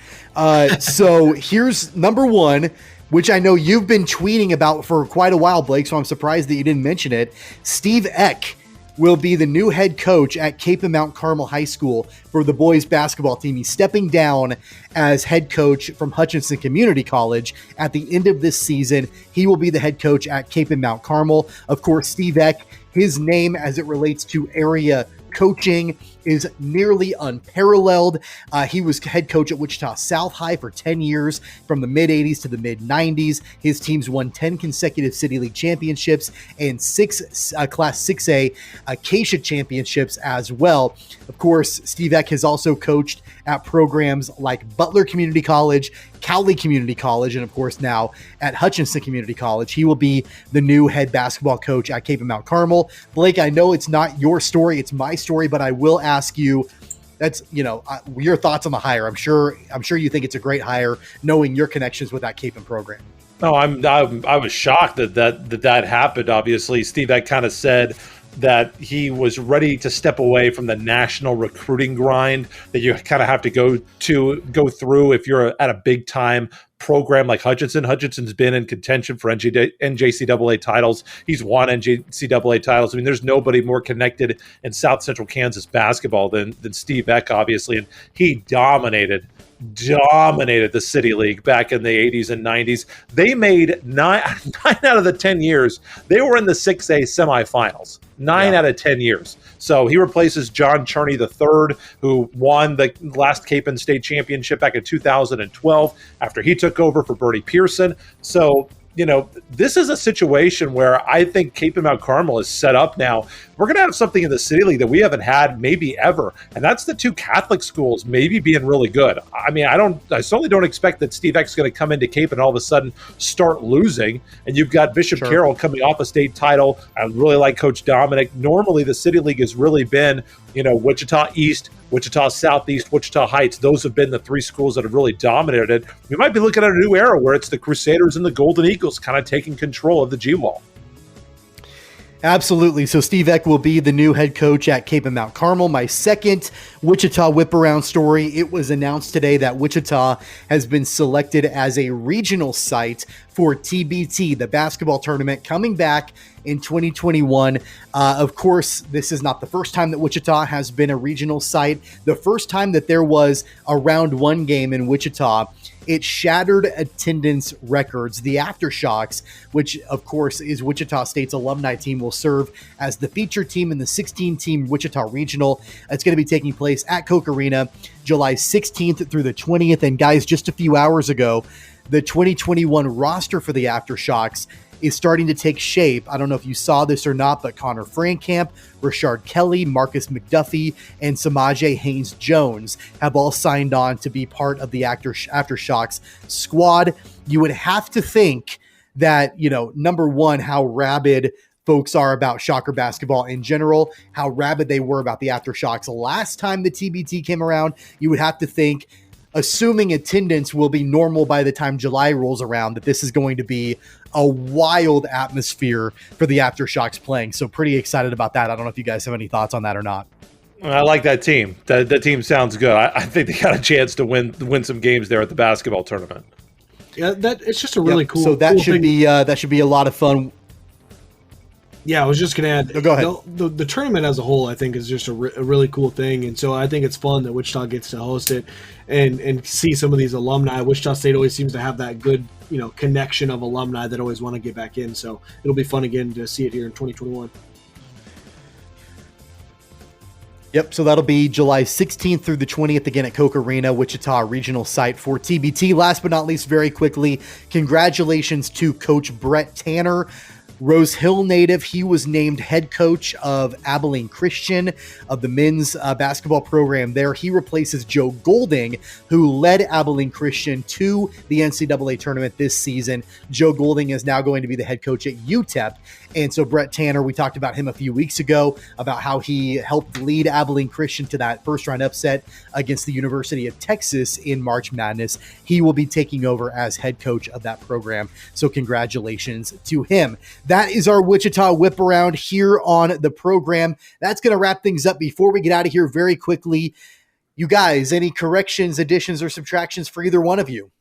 So here's number 1, which I know you've been tweeting about for quite a while, Blake, so I'm surprised that you didn't mention it. Steve Eck will be the new head coach at Cape and Mount Carmel High School for the boys basketball team. He's stepping down as head coach from Hutchinson Community College at the end of this season. He will be the head coach at Cape and Mount Carmel. Of course, Steve Eck, his name as it relates to area coaching is nearly unparalleled. He was head coach at Wichita South High for 10 years, from the mid-'80s to the mid-'90s. His teams won 10 consecutive City League championships and 6 Class 6A Acacia championships as well. Of course, Steve Eck has also coached at programs like Butler Community College, Cowley Community College, and of course now at Hutchinson Community College. He will be the new head basketball coach at Cape and Mount Carmel. Blake, I know it's not your story, it's my story, but I will ask you, that's, your thoughts on the hire. I'm sure you think it's a great hire, knowing your connections with that Cape and program. No, I was shocked that happened. Obviously, Steve Eck kind of said that he was ready to step away from the national recruiting grind that you kind of have to go through if you're at a big time program like Hutchinson. Hutchinson's been in contention for NJCAA titles. He's won NJCAA titles. I mean, there's nobody more connected in South Central Kansas basketball than Steve Eck, obviously, and he dominated the City League back in the 80s and 90s. They made 9 out of the 10 years. They were in the 6A semifinals. 9 out of 10 years. So he replaces John Cherney III, who won the last Cape and State Championship back in 2012 after he took over for Bertie Pearson. So this is a situation where I think Cape and Mount Carmel is set up now. We're going to have something in the City League that we haven't had maybe ever, and that's the two Catholic schools maybe being really good. I mean, I certainly don't expect that Steve Eck's going to come into Cape and all of a sudden start losing, and you've got Bishop Carroll coming off a state title. I really like Coach Dominic. Normally, the City League has really been, Wichita East, Wichita Southeast, Wichita Heights. Those have been the three schools that have really dominated it. We might be looking at a new era where it's the Crusaders and the Golden Eagles kind of taking control of the G-Wall. Absolutely. So Steve Eck will be the new head coach at Cape and Mount Carmel. My second Wichita Whiparound story, it was announced today that Wichita has been selected as a regional site for TBT, the basketball tournament coming back in 2021. Of course, this is not the first time that Wichita has been a regional site. The first time that there was a round one game in Wichita, it shattered attendance records. The Aftershocks, which of course is Wichita State's alumni team, will serve as the feature team in the 16-team Wichita Regional. It's going to be taking place at Koch Arena, July 16th through the 20th. And guys, just a few hours ago, the 2021 roster for the Aftershocks is starting to take shape. I don't know if you saw this or not, but Connor Frankamp, Rashard Kelly, Marcus McDuffie, and Samaje Haynes-Jones have all signed on to be part of the Aftershocks squad. You would have to think that, number one, how rabid folks are about Shocker basketball in general, how rabid they were about the Aftershocks last time the TBT came around. You would have to think, assuming attendance will be normal by the time July rolls around, that this is going to be a wild atmosphere for the Aftershocks playing. So pretty excited about that. I don't know if you guys have any thoughts on that or not. I like that team. That team sounds good. I think they got a chance to win some games there at the basketball tournament. Yeah, it's just a really cool. So that cool should thing. be a lot of fun. Yeah, I was just going to add. No, go ahead. The tournament as a whole, I think, is just a really cool thing, and so I think it's fun that Wichita gets to host it and see some of these alumni. Wichita State always seems to have that good, connection of alumni that always want to get back in. So it'll be fun again to see it here in 2021. Yep, so that'll be July 16th through the 20th again at Koch Arena, Wichita regional site for TBT. Last but not least, very quickly, congratulations to Coach Brett Tanner, Rose Hill native. He was named head coach of Abilene Christian of the men's basketball program there. He replaces Joe Golding, who led Abilene Christian to the NCAA tournament this season. Joe Golding is now going to be the head coach at UTEP. And so Brett Tanner, we talked about him a few weeks ago, about how he helped lead Abilene Christian to that first round upset against the University of Texas in March Madness. He will be taking over as head coach of that program. So congratulations to him. That is our Wichita Whip Around here on the program. That's going to wrap things up. Before we get out of here very quickly, you guys, any corrections, additions, or subtractions for either one of you?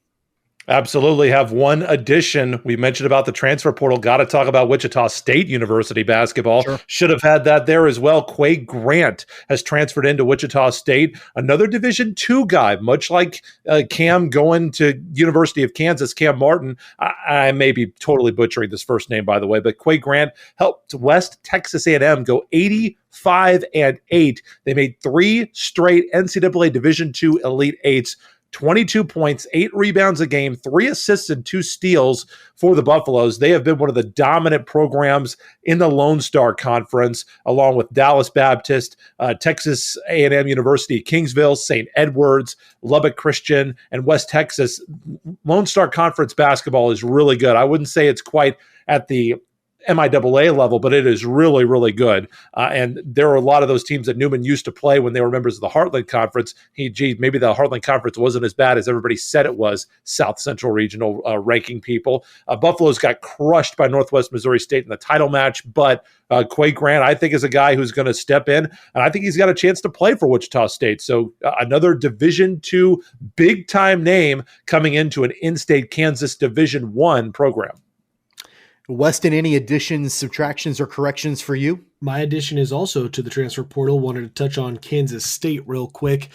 Absolutely. Have one addition. We mentioned about the transfer portal. Got to talk about Wichita State University basketball. Sure. Should have had that there as well. Quay Grant has transferred into Wichita State. Another Division II guy, much like Cam going to University of Kansas, Cam Martin. I may be totally butchering this first name, by the way, but Quay Grant helped West Texas A&M go 85-8. They made 3 straight NCAA Division II Elite Eights. 22 points, 8 rebounds a game, 3 assists and 2 steals for the Buffaloes. They have been one of the dominant programs in the Lone Star Conference, along with Dallas Baptist, Texas A&M University, Kingsville, St. Edwards, Lubbock Christian, and West Texas. Lone Star Conference basketball is really good. I wouldn't say it's quite at the MIAA level, but it is really, really good. And there are a lot of those teams that Newman used to play when they were members of the Heartland Conference. Maybe the Heartland Conference wasn't as bad as everybody said it was, South Central Regional ranking people. Buffalo's got crushed by Northwest Missouri State in the title match, but Quay Grant, I think, is a guy who's going to step in, and I think he's got a chance to play for Wichita State. So another Division II big-time name coming into an in-state Kansas Division I program. Weston, any additions, subtractions, or corrections for you? My addition is also to the transfer portal. Wanted to touch on Kansas State real quick.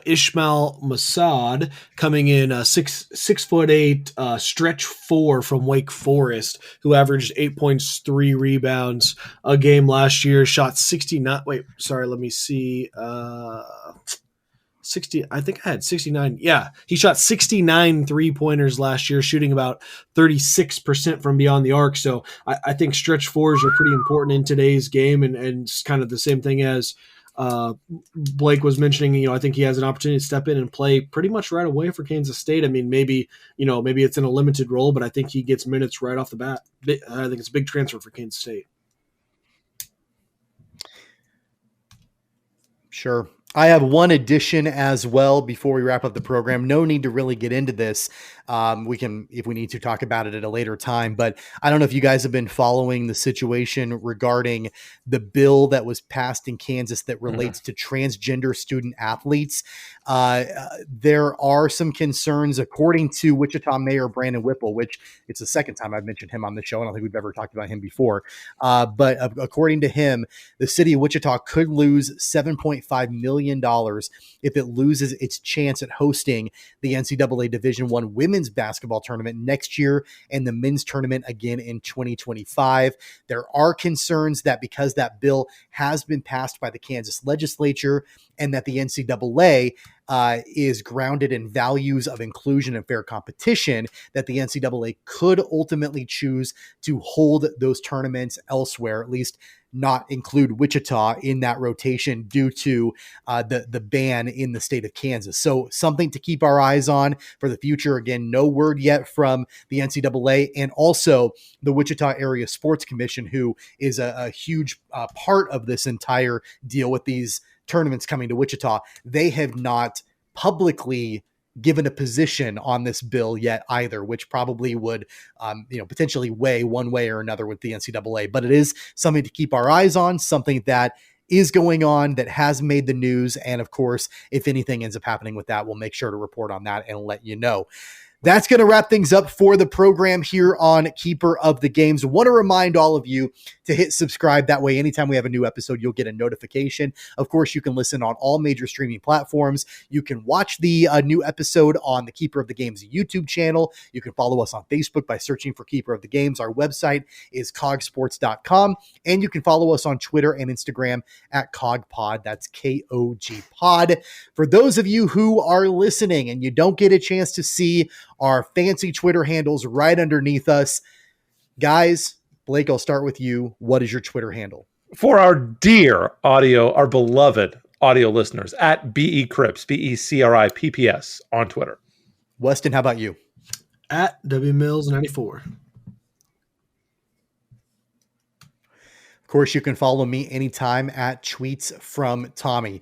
Ishmael Masad coming in 6'8", stretch 4 from Wake Forest, who averaged 8 points, 3 rebounds a game last year. Shot 69. Wait, sorry. Let me see. 60. I think I had 69. Yeah, he shot 69 3-pointers last year, shooting about 36% from beyond the arc. So I think stretch fours are pretty important in today's game, and it's kind of the same thing as Blake was mentioning. I think he has an opportunity to step in and play pretty much right away for Kansas State. I mean, maybe it's in a limited role, but I think he gets minutes right off the bat. I think it's a big transfer for Kansas State. Sure. I have one addition as well before we wrap up the program. No need to really get into this. We can, if we need to, talk about it at a later time, but I don't know if you guys have been following the situation regarding the bill that was passed in Kansas that relates to transgender student athletes. There are some concerns, according to Wichita Mayor Brandon Whipple, which it's the second time I've mentioned him on the show. I don't think we've ever talked about him before. But according to him, the city of Wichita could lose $7.5 million if it loses its chance at hosting the NCAA Division I women's basketball tournament next year and the men's tournament again in 2025. There are concerns that because that bill has been passed by the Kansas legislature and that the NCAA is grounded in values of inclusion and fair competition, that the NCAA could ultimately choose to hold those tournaments elsewhere, at least not include Wichita in that rotation due to the ban in the state of Kansas. So something to keep our eyes on for the future. Again, no word yet from the NCAA, and also the Wichita Area Sports Commission, who is a huge part of this entire deal with these tournaments coming to Wichita. They have not publicly given a position on this bill yet either, which probably would, potentially weigh one way or another with the NCAA. But it is something to keep our eyes on, something that is going on, that has made the news. And of course, if anything ends up happening with that, we'll make sure to report on that and let you know. That's going to wrap things up for the program here on Keeper of the Games. Want to remind all of you to hit subscribe. That way, anytime we have a new episode, you'll get a notification. Of course, you can listen on all major streaming platforms. You can watch the new episode on the Keeper of the Games YouTube channel. You can follow us on Facebook by searching for Keeper of the Games. Our website is KOGsports.com. And you can follow us on Twitter and Instagram at KOGpod. That's KOGpod. For those of you who are listening and you don't get a chance to see our fancy Twitter handles right underneath us, guys, Blake, I'll start with you. What is your Twitter handle? For our beloved audio listeners, at BE Cripps, BECRIPPS on Twitter. Weston, how about you? At WMills94. Of course, you can follow me anytime at Tweets from Tommy.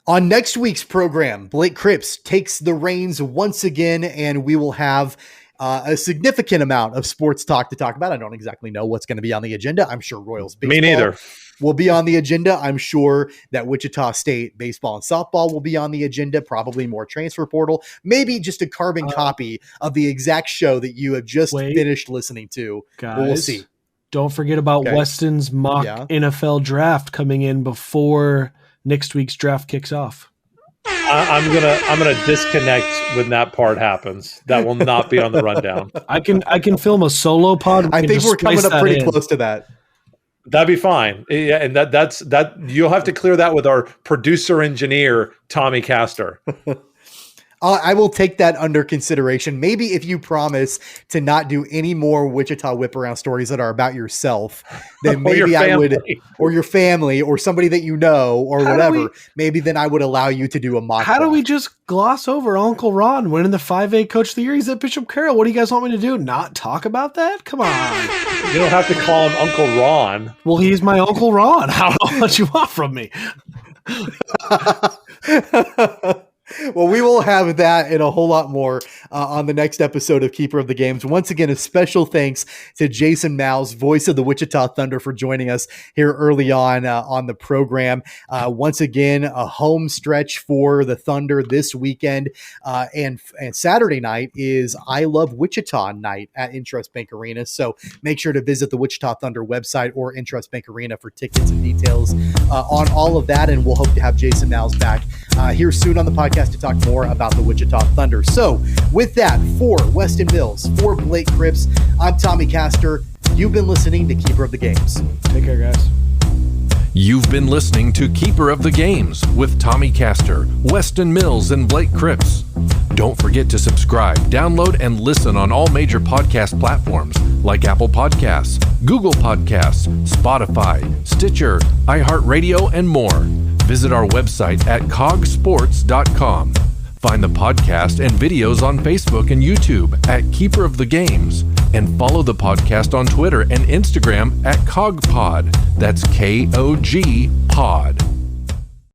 On next week's program, Blake Cripps takes the reins once again, and we will have a significant amount of sports talk to talk about. I don't exactly know what's going to be on the agenda. I'm sure Royals baseball Me neither. will be on the agenda. I'm sure that Wichita State baseball and softball will be on the agenda, probably more transfer portal, maybe just a carbon copy of the exact show that you have just finished listening to. Guys, we'll see. Don't forget about Weston's mock NFL draft coming in before next week's draft kicks off. I'm gonna disconnect when that part happens. That will not be on the rundown. I can film a solo pod. I think we're coming up pretty close to that. That'd be fine. Yeah, and that's you'll have to clear that with our producer engineer Tommy Castor. I will take that under consideration. Maybe if you promise to not do any more WichitaWhiparound stories that are about yourself, then maybe I would, or your family, or somebody that you know, or whatever. Maybe then I would allow you to do a mock. How do we just gloss over Uncle Ron winning the 5A Coach of the Year? He's at Bishop Carroll. What do you guys want me to do? Not talk about that? Come on. You don't have to call him Uncle Ron. Well, he's my Uncle Ron. I don't know what you want from me. Well, we will have that and a whole lot more on the next episode of Keeper of the Games. Once again, a special thanks to Jason Mouse, voice of the Wichita Thunder, for joining us here early on the program. Once again, a home stretch for the Thunder this weekend. And Saturday night is I Love Wichita night at Intrust Bank Arena. So make sure to visit the Wichita Thunder website or Intrust Bank Arena for tickets and details on all of that. And we'll hope to have Jason Mouse back here soon on the podcast to talk more about the Wichita Thunder. So with that, for Weston Mills, for Blake Cripps, I'm Tommy Castor. You've been listening to Keeper of the Games. Take care, guys. You've been listening to Keeper of the Games with Tommy Castor, Weston Mills, and Blake Cripps. Don't forget to subscribe, download, and listen on all major podcast platforms like Apple Podcasts, Google Podcasts, Spotify, Stitcher, iHeartRadio, and more. Visit our website at KOGsports.com. Find the podcast and videos on Facebook and YouTube at Keeper of the Games, and follow the podcast on Twitter and Instagram at KOGpod. That's KOGpod.